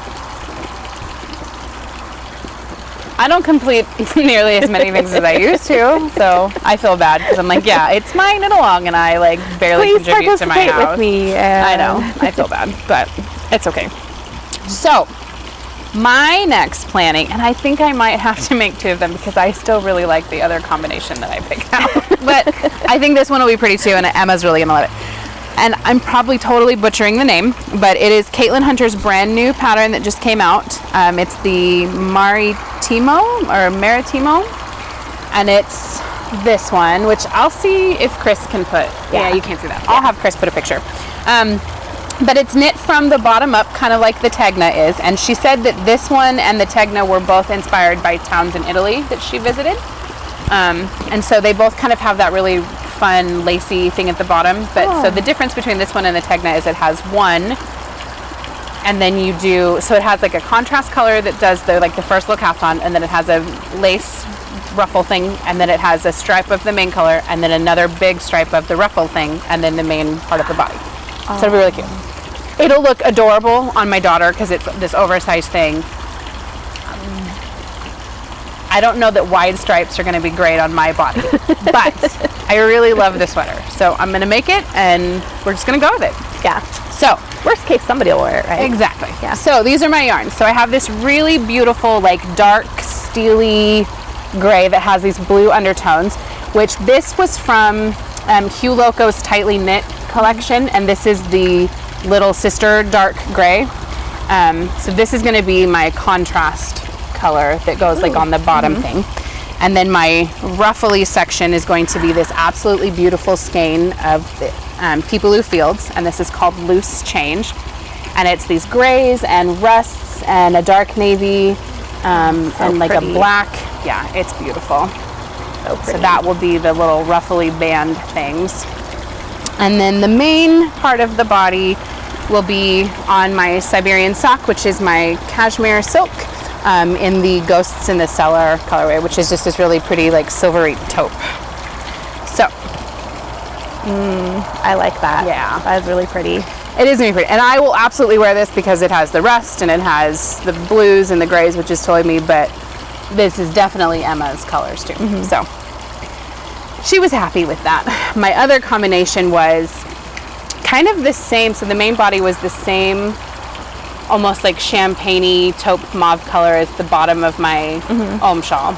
I don't complete nearly as many things as I used to, so I feel bad because I'm like, yeah, it's my knit along, and I like barely Please contribute to my house. With me. I know, I feel bad, but it's okay. So, my next planning, and I think I might have to make 2 of them because I still really like the other combination that I picked out. But I think this one will be pretty too, and Emma's really gonna love it. And I'm probably totally butchering the name, but it is Caitlin Hunter's brand new pattern that just came out. It's the Maritimo, and it's this one, which I'll see if Chris can put. Yeah, you can't see that. I'll have Chris put a picture. But it's knit from the bottom up, kind of like the Tegna is. And she said that this one and the Tegna were both inspired by towns in Italy that she visited. And so they both kind of have that really fun lacy thing at the bottom, but so the difference between this one and the Tegna is it has one, and then you do, so it has like a contrast color that does the like the first little cast on, and then it has a lace ruffle thing, and then it has a stripe of the main color, and then another big stripe of the ruffle thing, and then the main part of the body. So it'll be really cute. It'll look adorable on my daughter because it's this oversized thing. I don't know that wide stripes are going to be great on my body, but I really love this sweater. So I'm going to make it, and we're just going to go with it. Yeah. So worst case, somebody will wear it, right? Exactly. Yeah. So these are my yarns. So I have this really beautiful, like dark, steely gray that has these blue undertones, which this was from Hugh Loco's Tightly Knit collection, and this is the little sister dark gray. So this is going to be my contrast color that goes like on the bottom thing, and then my ruffly section is going to be this absolutely beautiful skein of Peepaloo Fields, and this is called Loose Change, and it's these grays and rusts and a dark navy and like a black. Yeah, it's beautiful. So that will be the little ruffly band things, and then the main part of the body will be on my Siberian sock, which is my cashmere silk, in the Ghosts in the Cellar colorway, which is just this really pretty like silvery taupe. So I like that. Yeah, that is really pretty. It is really pretty, and I will absolutely wear this because it has the rust and it has the blues and the grays, which is totally me, but this is definitely Emma's colors too. So she was happy with that. My other combination was kind of the same, so the main body was the same, almost like champagne-y taupe mauve color as the bottom of my Ohm shawl.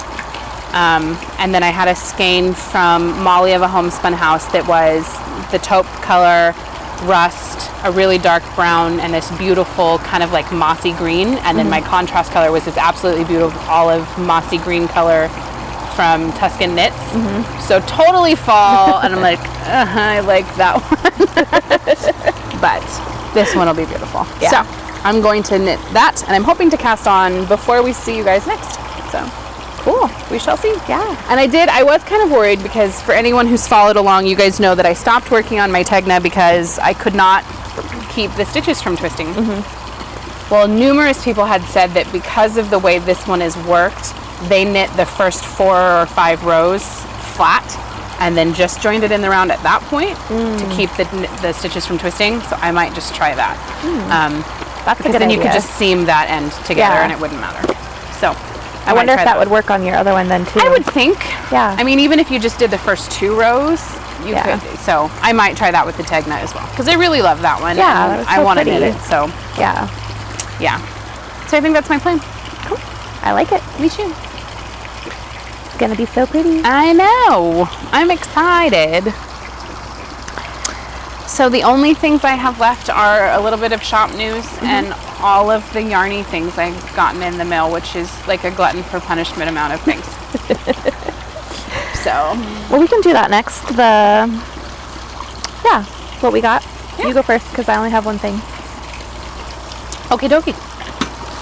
And then I had a skein from Molly of a Homespun House that was the taupe color, rust, a really dark brown and this beautiful kind of like mossy green, and then my contrast color was this absolutely beautiful olive mossy green color from Tuscan Knits. So totally fall, and I'm like, I like that one. But this one will be beautiful. Yeah. So I'm going to knit that, and I'm hoping to cast on before we see you guys next. So cool. We shall see. Yeah. And I was kind of worried because for anyone who's followed along, you guys know that I stopped working on my Tegna because I could not keep the stitches from twisting. Well, numerous people had said that because of the way this one is worked, they knit the first 4 or 5 rows flat and then just joined it in the round at that point to keep the stitches from twisting. So I might just try that. That's a good then idea. you could just seam that end together Yeah. and it wouldn't matter. So I wonder if that would work on your other one then too. I would think. Yeah. I mean, even if you just did the first 2 rows, you Yeah. could. So I might try that with the Tegna as well because I really love that one. Yeah, and that was I so want to knit pretty. it. So Yeah. yeah. So I think that's my plan. I like it. Me too. It's gonna be so pretty. I know. I'm excited. So the only things I have left are a little bit of shop news and all of the yarny things I've gotten in the mail, which is like a glutton for punishment amount of things. So Well, we can do that next. What we got. You go first because I only have one thing. okie dokie.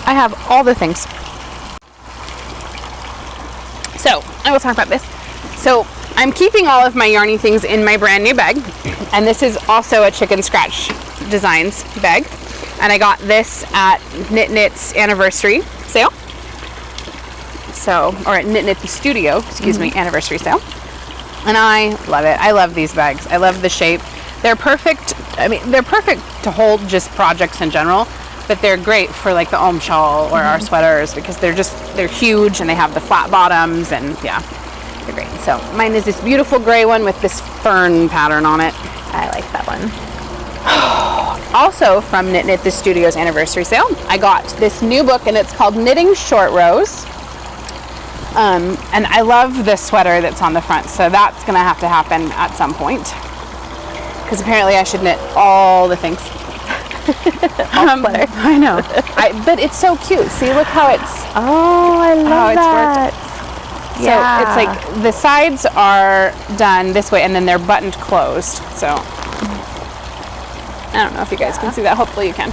I have all the things. So I will talk about this. So I'm keeping all of my yarny things in my brand new bag, and this is also a Chicken Scratch Designs bag, and I got this at Knit Knit's anniversary sale. So, or at Knit Knit the Studio, excuse me, anniversary sale. And I love it. I love these bags. I love the shape. They're perfect. I mean, they're perfect to hold just projects in general, but they're great for like the Om shawl or our sweaters because they're huge and they have the flat bottoms and yeah, they're great. So mine is this beautiful gray one with this fern pattern on it. I like that one. Also from Knit Knit the Studio's anniversary sale, I got this new book and it's called Knitting Short Rows. And I love this sweater that's on the front, so that's gonna have to happen at some point. Because apparently I should knit all the things. Sweater. I know. But it's so cute. See, look how it's... Oh, I love it's that. So it's like the sides are done this way and then they're buttoned closed. So I don't know if you guys can see that. Hopefully you can.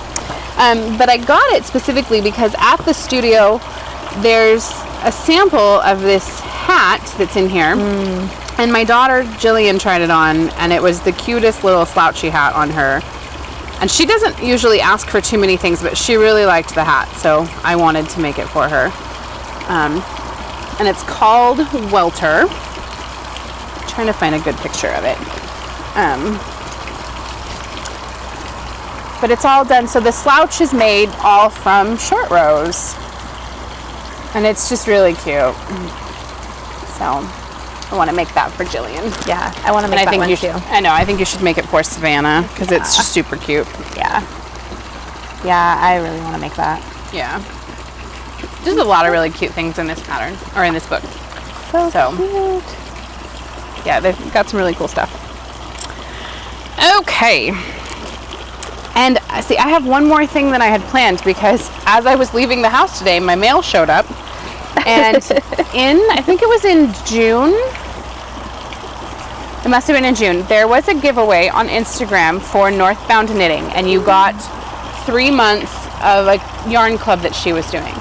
But I got it specifically because at the studio there's a sample of this hat that's in here. And my daughter Jillian tried it on and it was the cutest little slouchy hat on her. And she doesn't usually ask for too many things, but she really liked the hat, so I wanted to make it for her. And it's called Welter. I'm trying to find a good picture of it. But it's all done, so the slouch is made all from short rows. And it's just really cute. So I want to make that for Jillian. Yeah, I want to make And I that think one you too. should, I know, I think you should make it for Savannah because it's just super cute. Yeah. Yeah, I really want to make that. Yeah. There's a lot of really cute things in this pattern, or in this book. So cute. Yeah, they've got some really cool stuff. Okay. And see, I have one more thing that I had planned because as I was leaving the house today, my mail showed up. And I think it was in June. It must have been in June. There was a giveaway on Instagram for Northbound Knitting, and you got 3 months of a yarn club that she was doing.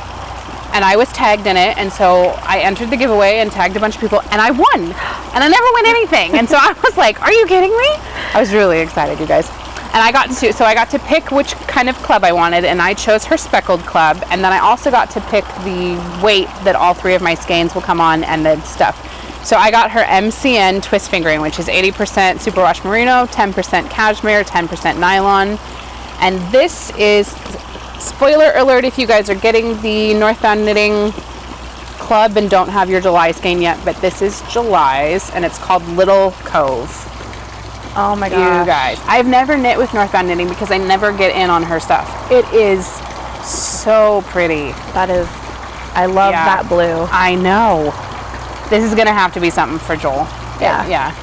And I was tagged in it, and so I entered the giveaway and tagged a bunch of people, and I won. And I never win anything. And so I was like, are you kidding me? I was really excited, you guys. And I got to pick which kind of club I wanted, and I chose her speckled club. And then I also got to pick the weight that all 3 of my skeins will come on and the stuff. So I got her MCN twist fingering, which is 80% superwash merino, 10% cashmere, 10% nylon. And this is, spoiler alert if you guys are getting the Northbound Knitting Club and don't have your July skein yet, but this is July's, and it's called Little Cove. Oh my You gosh. guys, I've never knit with Northbound Knitting because I never get in on her stuff. It is so pretty. That is, I love Yeah. that blue. I know. This is gonna have to be something for Joel. Yeah. Yeah.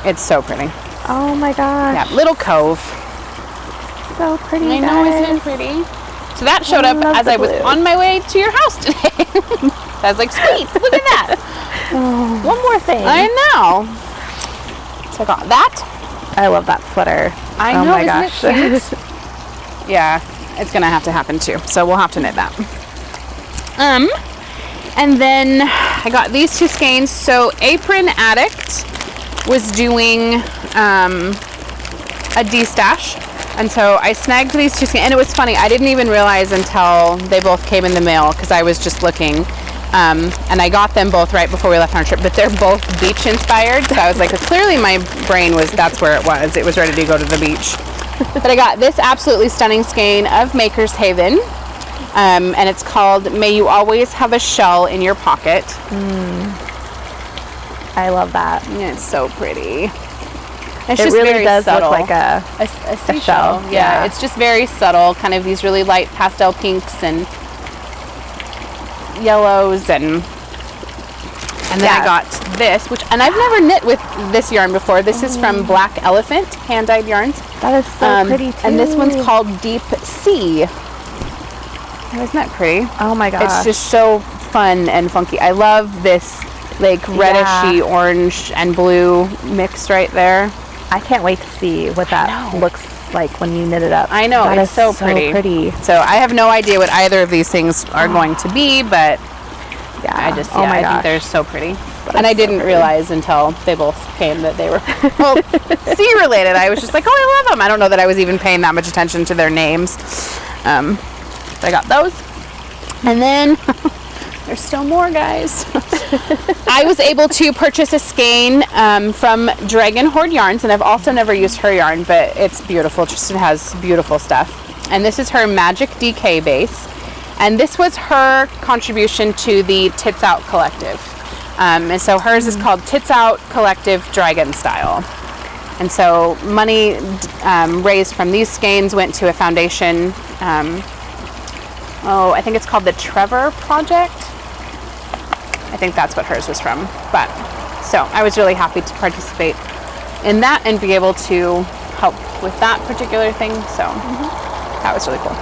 It's so pretty. Oh my gosh. Yeah, Little Cove. so pretty. I know, guys. isn't it pretty? So that showed up love as the I was blue. on my way to your house today. I was like, sweet, look at that. One more thing. I know. So I got that. I love that sweater. I oh know, my isn't gosh. it cute? Yeah, it's gonna have to happen too. So we'll have to knit that. And then I got these two skeins. So Apron Addict was doing a D-stash. And so I snagged these two skeins. And it was funny, I didn't even realize until they both came in the mail because I was just looking. And I got them both right before we left on our trip, but they're both beach inspired. So I was like, clearly my brain was, that's where it was. It was ready to go to the beach. But I got this absolutely stunning skein of Maker's Haven. And it's called May You Always Have a Shell in Your Pocket. I love that. And it's so pretty. It's It just really very does subtle. look like a seashell. shell. Yeah, it's just very subtle, kind of these really light pastel pinks and yellows, and then I got this, and I've never knit with this yarn before. This is from Black Elephant hand-dyed yarns. That is so pretty too. And this one's called Deep Sea. Oh, isn't that pretty? Oh my gosh. It's just so fun and funky. I love this like redishy orange and blue mix right there. I can't wait to see what that looks like when you knit it up. I know, That it's is so pretty. So I have no idea what either of these things are going to be, but Yeah. I just, oh my I gosh. think they're so pretty. And I didn't realize until they both came that they were, well, sea related. I was just like, oh, I love them. I don't know that I was even paying that much attention to their names. So I got those. And then there's still more, guys. I was able to purchase a skein from Dragon Horde Yarns, and I've also never used her yarn, but it's beautiful. Just it has beautiful stuff. And this is her Magic DK base. And this was her contribution to the Tits Out Collective. And so hers is called Tits Out Collective Dragon Style. And so money raised from these skeins went to a foundation. I think it's called the Trevor Project. I think that's what hers was from. But so I was really happy to participate in that and be able to help with that particular thing. So that was really cool.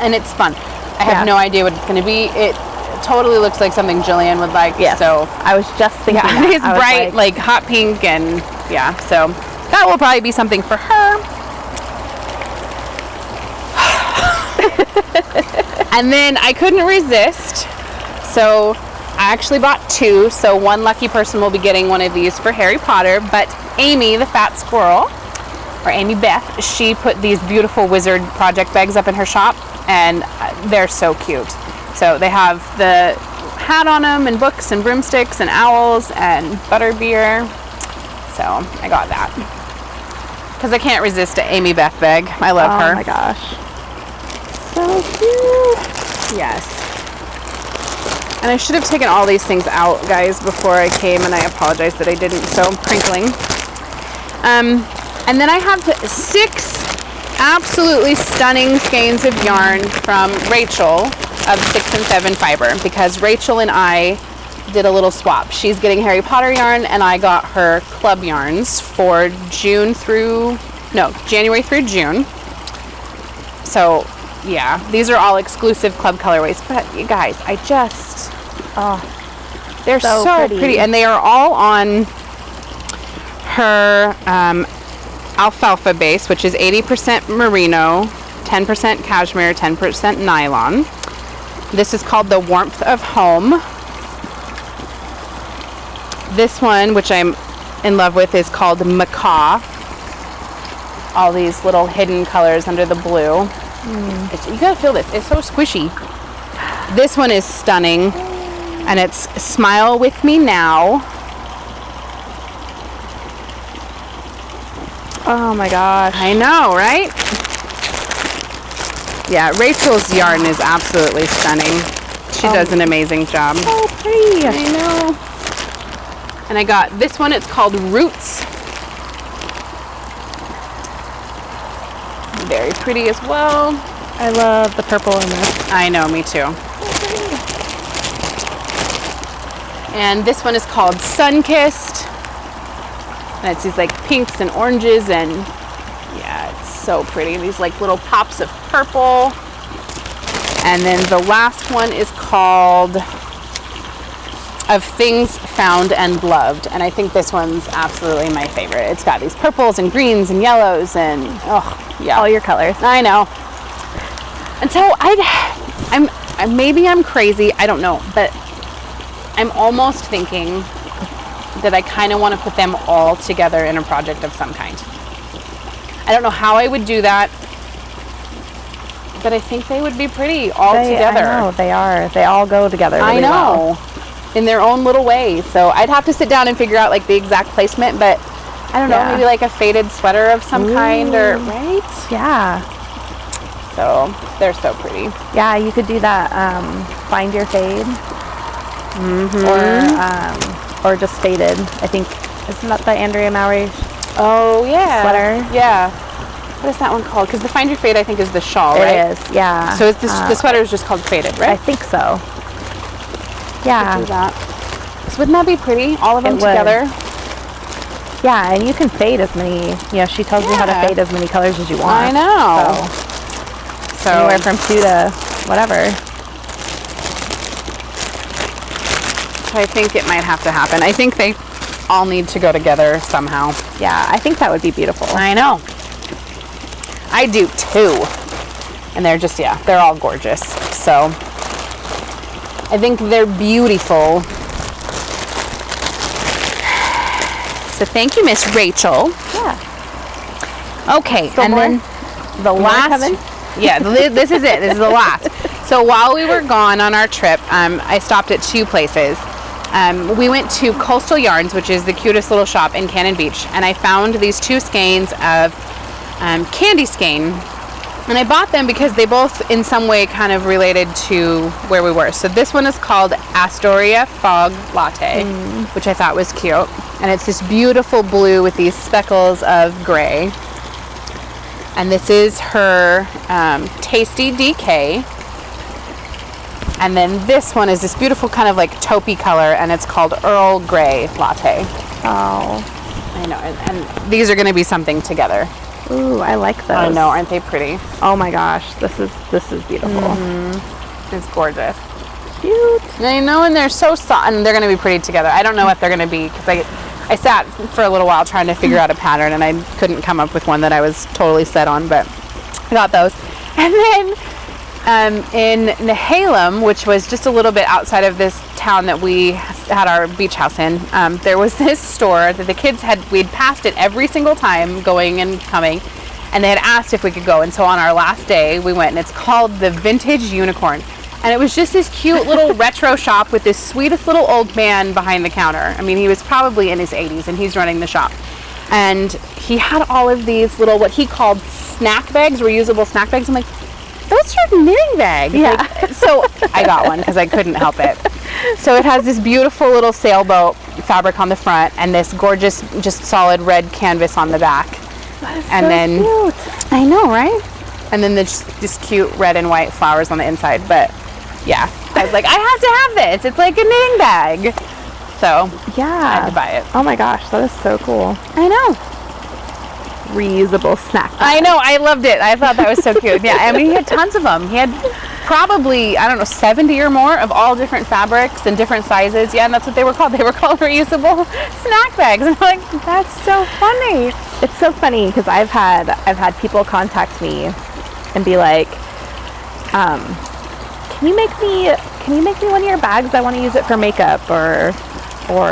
And it's fun. I have no idea what it's going to be. It totally looks like something Jillian would like. Yes. So I was just thinking that. it's I was bright, like hot pink, and yeah. So that will probably be something for her. And then I couldn't resist, so I actually bought two. So one lucky person will be getting one of these for Harry Potter, but Amy, the fat squirrel, or Amy Beth, she put these beautiful wizard project bags up in her shop, and they're so cute. So they have the hat on them, and books, and broomsticks, and owls, and butterbeer. So I got that because I can't resist an Amy Beth bag. I love her. Oh my gosh. So cute. Yes. And I should have taken all these things out, guys, before I came, and I apologize that I didn't. So crinkling. And then I have 6 absolutely stunning skeins of yarn from Rachel of 6 and 7 fiber, because Rachel and I did a little swap. She's getting Harry Potter yarn, and I got her club yarns for January through June. So yeah, these are all exclusive club colorways, but you guys, they're so pretty, and they are all on her alfalfa base, which is 80% merino, 10% cashmere, 10% nylon. This is called the Warmth of Home. This one, which I'm in love with, is called Macaw. All these little hidden colors under the blue. You gotta feel this. It's so squishy. This one is stunning, and it's Smile With Me Now. Oh my gosh. I know, right? Yeah, Rachel's yarn is absolutely stunning. She does an amazing job. So pretty. I know. And I got this one. It's called Roots. Very pretty as well. I love the purple in this. I know, me too. And this one is called Sunkissed. And it's these like pinks and oranges, and yeah, it's so pretty. These like little pops of purple. And then the last one is called Of Things Found and Loved. And I think this one's absolutely my favorite. It's got these purples and greens and yellows and, oh, yeah. All your colors. I know. And so maybe I'm crazy, I don't know, but I'm almost thinking that I kind of want to put them all together in a project of some kind. I don't know how I would do that, but I think they would be pretty all together. I know, they are. They all go together really well. In their own little way. So I'd have to sit down and figure out like the exact placement, but I don't know, maybe like a faded sweater of some kind, or right? Yeah. So they're so pretty. Yeah, you could do that. Find your fade, or just faded. I think isn't that the Andrea Mowry? Oh yeah. Sweater. Yeah. What is that one called? Because the Find Your Fade, I think, is the shawl, right? It is. Yeah. So it's the sweater is just called faded, right? I think so. Yeah. Do that. So wouldn't that be pretty? All of them together. Yeah, and you can fade as many. You know, she tells you how to fade as many colors as you want. I know. So anywhere from 2 to whatever. So I think it might have to happen. I think they all need to go together somehow. Yeah, I think that would be beautiful. I know. I do too. And they're just, they're all gorgeous. So I think they're beautiful. So thank you, Miss Rachel. Yeah. Okay, Still and more? then the last. Yeah, this is it. This is the last. So while we were gone on our trip, I stopped at 2 places. We went to Coastal Yarns, which is the cutest little shop in Cannon Beach, and I found these 2 skeins of candy skein. And I bought them because they both in some way kind of related to where we were. So this one is called Astoria Fog Latte, which I thought was cute. And it's this beautiful blue with these speckles of gray. And this is her Tasty DK. And then this one is this beautiful kind of like taupey color, and it's called Earl Grey Latte. Oh. I know, and these are going to be something together. Ooh, I like those. I know, aren't they pretty? Oh my gosh, this is beautiful. It's gorgeous. Cute. I know, and they're so soft, and they're going to be pretty together. I don't know what they're going to be, because I sat for a little while trying to figure out a pattern, and I couldn't come up with one that I was totally set on, but I got those. And then in Nehalem, which was just a little bit outside of this town that we had our beach house in, there was this store that the kids we'd passed it every single time going and coming, and they had asked if we could go. And so on our last day we went, and it's called the Vintage Unicorn, and it was just this cute little retro shop with this sweetest little old man behind the counter. I mean, he was probably in his 80s, and he's running the shop, and he had all of these little, what he called snack bags, reusable snack bags. I'm like, those are knitting bags. Yeah. Like, so I got one because I couldn't help it. So it has this beautiful little sailboat fabric on the front, and this gorgeous, just solid red canvas on the back. That is and so then cute. I know, right? And then this cute red and white flowers on the inside. But yeah, I was like, I have to have this. It's like a knitting bag. So yeah, I had to buy it. Oh my gosh, that is so cool. I know. Reusable snack bag. I know, I loved it. I thought that was so cute. Yeah, I mean, he had tons of them. He had probably, 70 or more of all different fabrics and different sizes. Yeah, and that's what they were called. They were called reusable snack bags. And I'm like, that's so funny. It's so funny because I've had people contact me and be like, can you make me one of your bags? I want to use it for makeup, or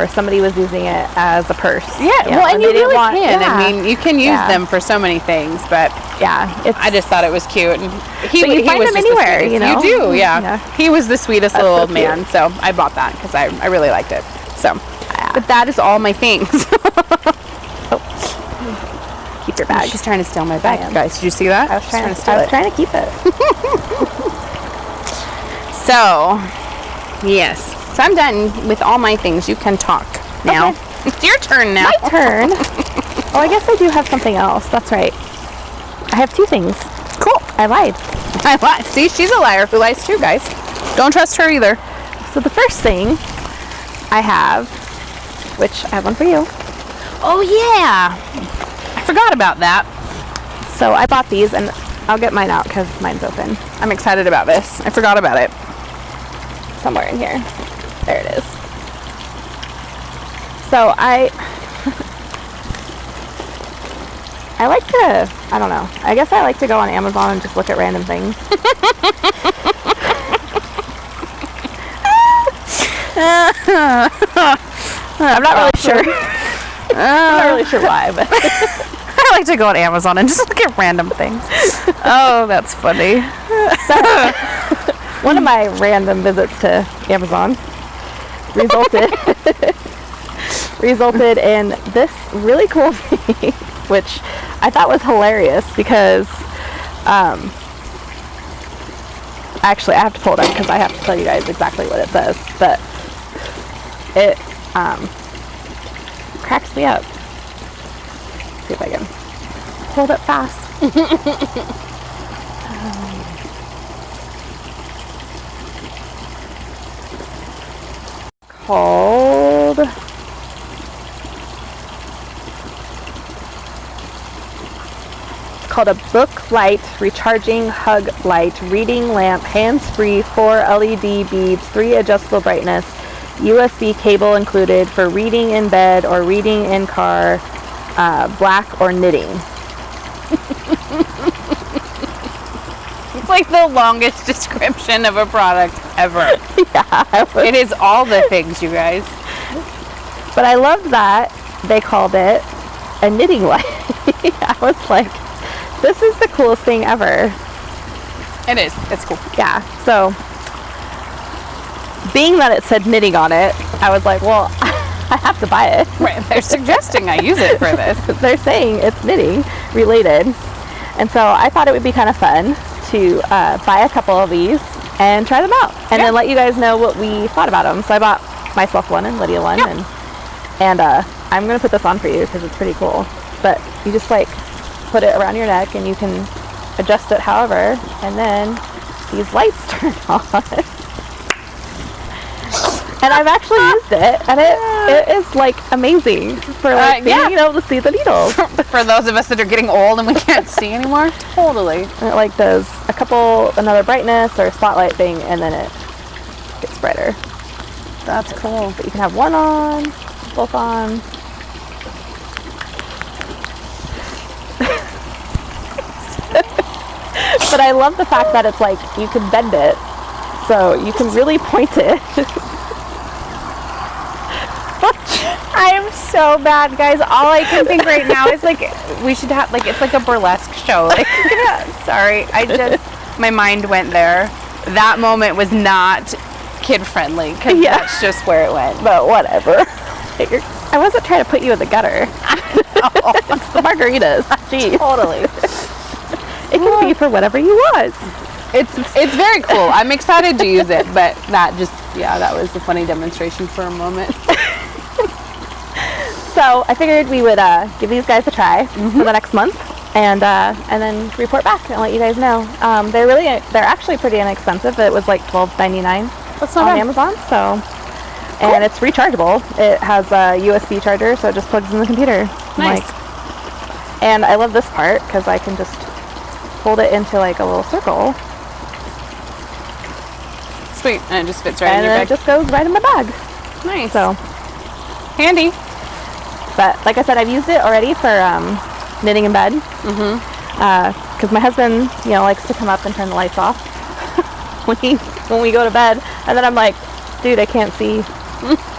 somebody was using it as a purse. Yeah, well, and you really can. Yeah. I mean, you can use them for so many things, but yeah, I just thought it was cute. And he find was them just anywhere, the you know? You do, yeah. He was the sweetest little old man, so I bought that because I really liked it. So, but that is all my things. Keep your bag. She's trying to steal my bag, guys. Did you see that? I was trying to keep it. So, yes. So I'm done with all my things. You can talk now. Okay. It's your turn now. My turn. Oh, I guess I do have something else. That's right. I have 2 things. Cool. I lied. See, she's a liar who lies too, guys. Don't trust her either. So the first thing I have, which I have one for you. Oh, yeah. I forgot about that. So I bought these, and I'll get mine out because mine's open. I'm excited about this. I forgot about it. Somewhere in here. There it is. So I like to, I don't know. I guess I like to go on Amazon and just look at random things. I'm not really sure. I'm not really sure why, but I like to go on Amazon and just look at random things. Oh, that's funny. One of my random visits to Amazon resulted in this really cool thing, which I thought was hilarious because actually I have to pull it up because I have to tell you guys exactly what it says, but it cracks me up. Let's see if I can hold it fast. Called a Book Light Recharging Hug Light Reading Lamp, hands-free, 4 LED beads, 3 adjustable brightness, USB cable included for reading in bed or reading in car, black or knitting. It's like the longest description of a product ever. Yeah, it is all the things, you guys. But I loved that they called it a knitting light. I was like, this is the coolest thing ever. It is. It's cool. Yeah. So, being that it said knitting on it, I was like, well, I have to buy it. Right. They're suggesting I use it for this. They're saying it's knitting related. And so I thought it would be kind of fun to buy a couple of these and try them out. And then let you guys know what we thought about them. So I bought myself one and Lydia one. And I'm going to put this on for you because it's pretty cool. But you just like put it around your neck and you can adjust it however, and then these lights turn on. And I've actually used it, and it is like amazing for like being able to see the needles. For those of us that are getting old and we can't see anymore, totally. And it like does another brightness or spotlight thing, and then it gets brighter. That's cool. But you can have one on, both on. But I love the fact that it's like you can bend it, so you can really point it. I am so bad, guys. All I can think right now is like we should have like it's like a burlesque show. Like, sorry, my mind went there. That moment was not kid friendly because that's just where it went. But whatever. I wasn't trying to put you in the gutter. It's the margaritas. Jeez. Totally. It can be for whatever you want. It's very cool. I'm excited to use it, but that was a funny demonstration for a moment. So I figured we would give these guys a try for the next month, and then report back and let you guys know. They're actually pretty inexpensive. It was like $12.99 on Amazon. So, and it's rechargeable. It has a USB charger, so it just plugs in the computer. Nice. And I love this part because I can just fold it into like a little circle. Sweet, and it just fits right in your bag. bag. And it just goes right in my bag. Nice. So handy. But like I said, I've used it already for knitting in bed. Because my husband, likes to come up and turn the lights off when we go to bed, and then I'm like, dude, I can't see.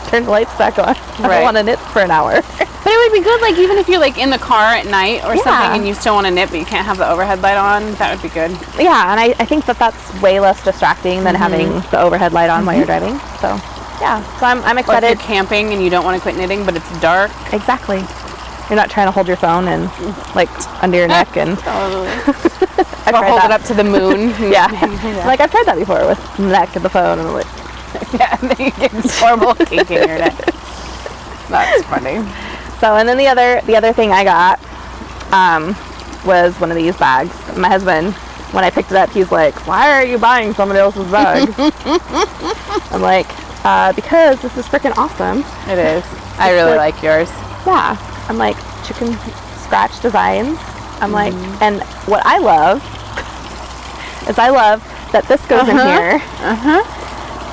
Turn the lights back on. I don't want to knit for an hour. But it would be good, like even if you're like in the car at night or something, and you still want to knit, but you can't have the overhead light on. That would be good. Yeah, and I think that's way less distracting than having the overhead light on while you're driving. So. Yeah, so I'm excited. Or if you're camping and you don't want to quit knitting, but it's dark. Exactly. You're not trying to hold your phone and like under your neck and totally. Or hold it up to the moon. Yeah. Like I've tried that before with the neck of the phone, and I'm like, and then you get this horrible kink in your neck. That's funny. So, and then the other thing I got was one of these bags. My husband, when I picked it up, he's like, "Why are you buying somebody else's bag?" I'm like, because this is freaking awesome. It is. I really like yours. Yeah. I'm like, chicken scratch designs. I'm like, and what I love is that this goes in here.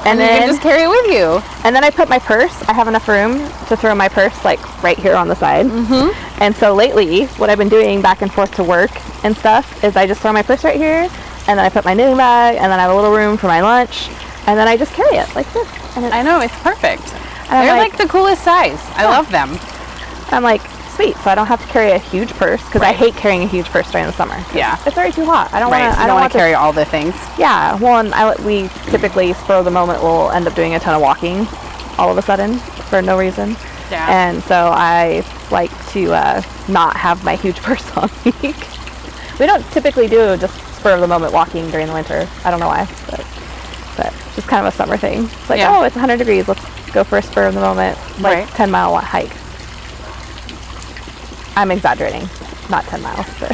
And then you can just carry it with you. And then I put my purse. I have enough room to throw my purse like right here on the side. And so lately, what I've been doing back and forth to work and stuff is I just throw my purse right here, and then I put my knitting bag, and then I have a little room for my lunch, and then I just carry it like this. And I know, it's perfect. And They're like the coolest size. I love them. I'm like, sweet, so I don't have to carry a huge purse, because I hate carrying a huge purse during the summer. Yeah. It's already too hot. I don't want to carry all the things. Yeah, well, and we typically, spur of the moment, will end up doing a ton of walking all of a sudden for no reason. Yeah. And so I like to not have my huge purse on me. We don't typically do just spur of the moment walking during the winter. I don't know why, but just kind of a summer thing. It's like, oh, it's 100 degrees. Let's go for a spur of the moment, like 10-mile hike. I'm exaggerating, not 10 miles, but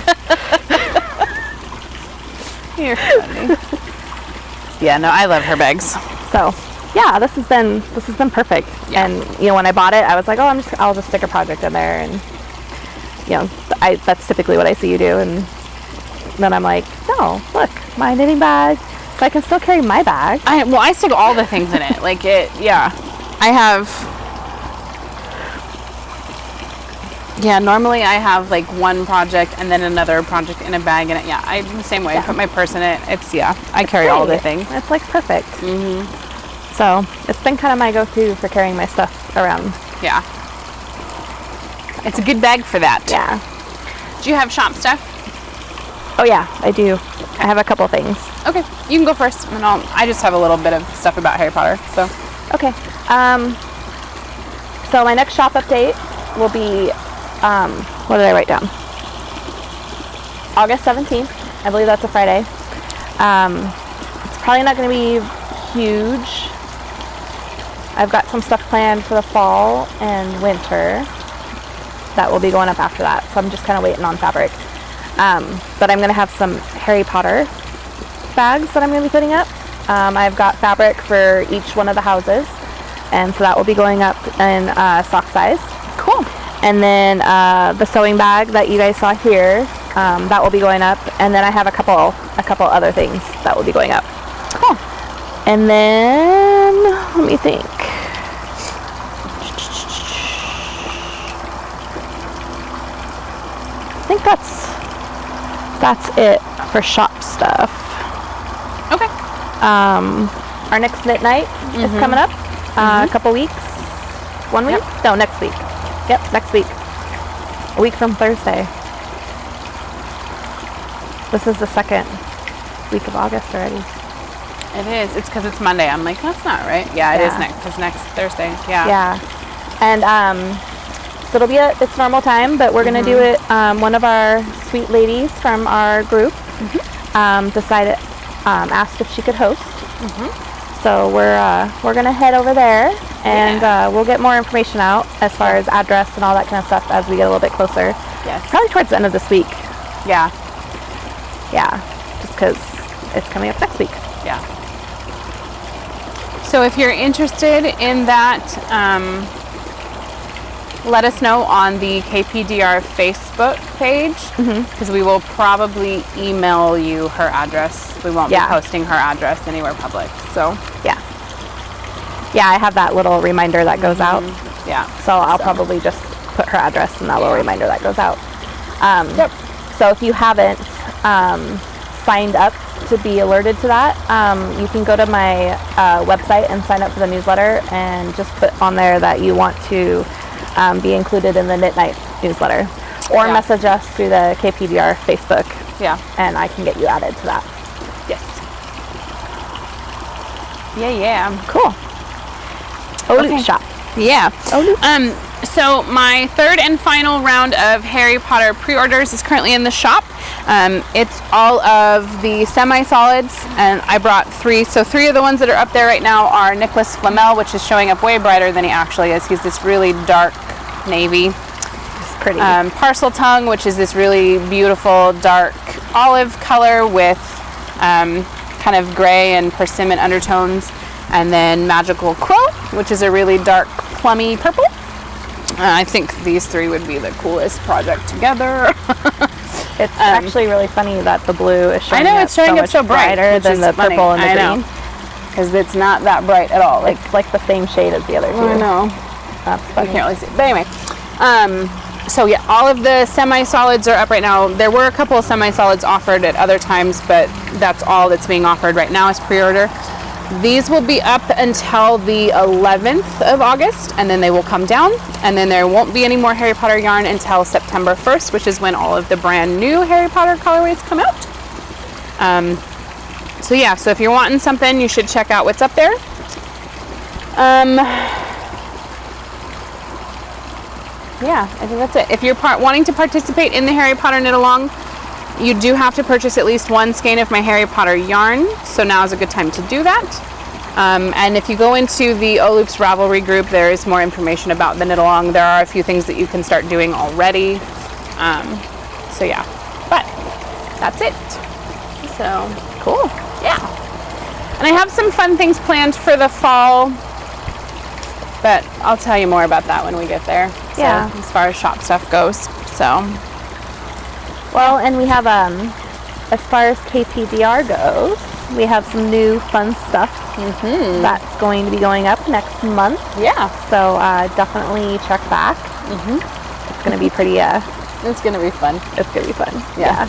you're funny. Yeah, no, I love her bags. So, yeah, this has been perfect. Yeah. And when I bought it, I was like, oh, I'll just stick a project in there, and that's typically what I see you do. And then I'm like, no, look, my knitting bag, so I can still carry my bag. I stick all the things in it. Like it, yeah. I have. Yeah, normally I have like one project and then another project in a bag, and I'm the same way. I put my purse in it. I carry all the things. It's like perfect. So it's been kind of my go-to for carrying my stuff around. Yeah. It's a good bag for that. Yeah. Do you have shop stuff? Oh yeah, I do. I have a couple things. Okay, you can go first, and I just have a little bit of stuff about Harry Potter. So. Okay. So my next shop update will be. What did I write down? August 17th. I believe that's a Friday. It's probably not going to be huge. I've got some stuff planned for the fall and winter that will be going up after that. So I'm just kind of waiting on fabric. But I'm going to have some Harry Potter bags that I'm going to be putting up. I've got fabric for each one of the houses. And so that will be going up in sock size. Cool. And then the sewing bag that you guys saw here, that will be going up. And then I have a couple other things that will be going up. Cool. And then let me think. I think that's it for shop stuff. Okay. Our next knit night is coming up. A couple weeks. 1 week? Yep. No, next week. Yep, next week. A week from Thursday. This is the second week of August already. It is. It's because it's Monday. I'm like, that's not right. Yeah, it is next. Because next Thursday. Yeah. Yeah. And so it'll be its normal time, but we're gonna do it. One of our sweet ladies from our group asked if she could host. So we're gonna head over there, and we'll get more information out as far as address and all that kind of stuff as we get a little bit closer. Yes. Probably towards the end of this week. Yeah. Yeah. Just because it's coming up next week. Yeah. So if you're interested in that, let us know on the KPDR Facebook page, because we will probably email you her address. We won't be posting her address anywhere public. So yeah, I have that little reminder that goes out. Yeah. So I'll probably just put her address in that little reminder that goes out. So if you haven't signed up to be alerted to that, you can go to my website and sign up for the newsletter, and just put on there that you want to be included in the Knit Night newsletter, or message us through the KPDR Facebook. Yeah. And I can get you added to that. Yes. Yeah. Cool. Loop shop. Yeah. So my third and final round of Harry Potter pre-orders is currently in the shop. It's all of the semi-solids, and I brought 3. So 3 of the ones that are up there right now are Nicholas Flamel, which is showing up way brighter than he actually is. He's this really dark navy. It's pretty. Parcel Tongue, which is this really beautiful dark olive color with kind of gray and persimmon undertones. And then Magical Crow, which is a really dark plummy purple. I think these 3 would be the coolest project together. It's actually really funny that the blue is showing I know, it's showing up much so bright, brighter which than is the funny. purple and the I green. know. Because it's not that bright at all. Like, It's like the same shade as the other two. I know. That's You funny. can't really see it. But anyway, so yeah, all of the semi-solids are up right now. There were a couple of semi-solids offered at other times, but that's all that's being offered right now is pre-order. These will be up until the 11th of August, and then they will come down, and then there won't be any more Harry Potter yarn until September 1st, which is when all of the brand new Harry Potter colorways come out. So yeah, so if you're wanting something, you should check out what's up there. Yeah, I think that's it. If you're wanting to participate in the Harry Potter knit along, you do have to purchase at least one skein of my Harry Potter yarn, so now is a good time to do that. And if you go into the Oloops Ravelry group, there is more information about the knit along. There are a few things that you can start doing already. So yeah, but that's it. So Cool. yeah. And I have some fun things planned for the fall, but I'll tell you more about that when we get there. So, Yeah. as far as shop stuff goes. So Well, and we have, as far as KPDR goes, we have some new fun stuff that's going to be going up next month. yeah, So definitely check back. It's going to be pretty, it's gonna be fun. it's going to be fun. Yeah.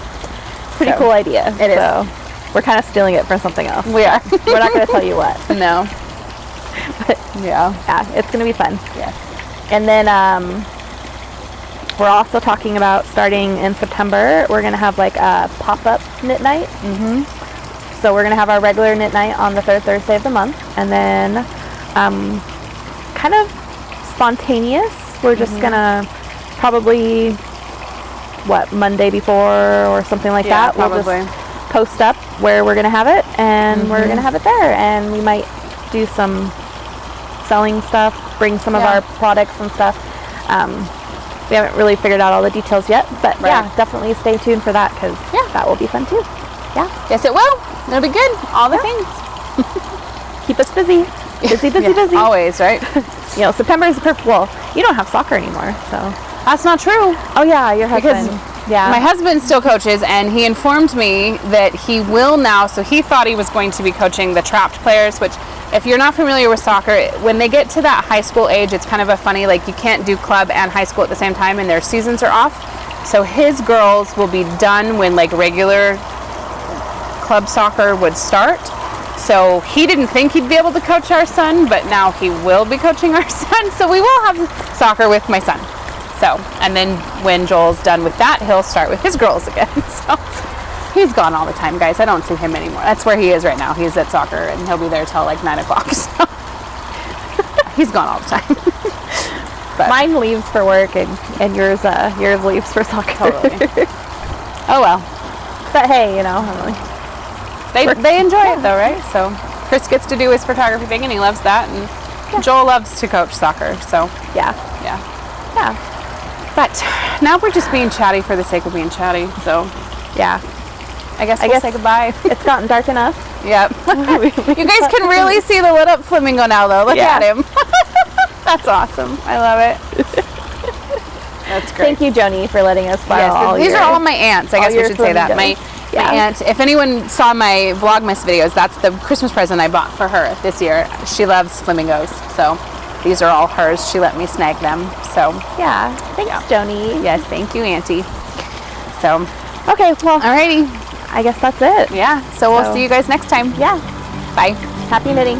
Pretty So, cool idea. it is. So we're kind of stealing it from something else. We are. We're not going to tell you what. No. Yeah. Yeah, it's going to be fun. Yes. And then we're also talking about starting in September, we're going to have like a pop-up knit night. So we're going to have our regular knit night on the third Thursday of the month. And then kind of spontaneous, we're just going to probably, Monday before or something like Yeah, that. We'll probably. just post up where we're going to have it, and we're going to have it there. And we might do some selling stuff, bring some of Yeah. our products and stuff. We haven't really figured out all the details yet, but Right. yeah, definitely stay tuned for that because that will be fun too. Yeah, Yes, it will. It'll be good. All the things. keep us busy. Busy, busy, Yes, busy. always, right? You know, September is the perfect, well, you don't have soccer anymore, so. That's not true. Oh yeah, your Because husband. Yeah. My husband still coaches, and he informed me that he will now. So he thought he was going to be coaching the trapped players, which, if you're not familiar with soccer, when they get to that high school age, it's kind of a funny, like, you can't do club and high school at the same time, and their seasons are off. So his girls will be done when, like, regular club soccer would start. So he didn't think he'd be able to coach our son, but now he will be coaching our son. So we will have soccer with my son. So, and then when Joel's done with that, he'll start with his girls again. So he's gone all the time, guys. I don't see him anymore. That's where he is right now. He's at soccer, and he'll be there till like 9 o'clock. So he's gone all the time. But Mine leaves for work, and yours leaves for soccer. totally. Oh well. But hey, you know, They enjoy it though, right? So Chris gets to do his photography thing, and he loves that. And Joel loves to coach soccer. So yeah. yeah. But now we're just being chatty for the sake of being chatty. So Yeah. I guess we'll say goodbye. It's gotten dark enough. Yep. You guys can really see the lit up flamingo now, though. Look Yeah. at him. That's awesome. I love it. That's great. Thank you, Joni, for letting us borrow all These your... are all my aunts. I all guess we your should say that. My flamingos. Yeah. aunt, if anyone saw my Vlogmas videos, that's the Christmas present I bought for her this year. She loves flamingos. So these are all hers. She let me snag them. So Yeah. Thanks, Joni. yes, thank you, Auntie. So, Okay, well, alrighty. I guess that's it. Yeah. So we'll So- see you guys next time. Yeah. Bye. Happy knitting.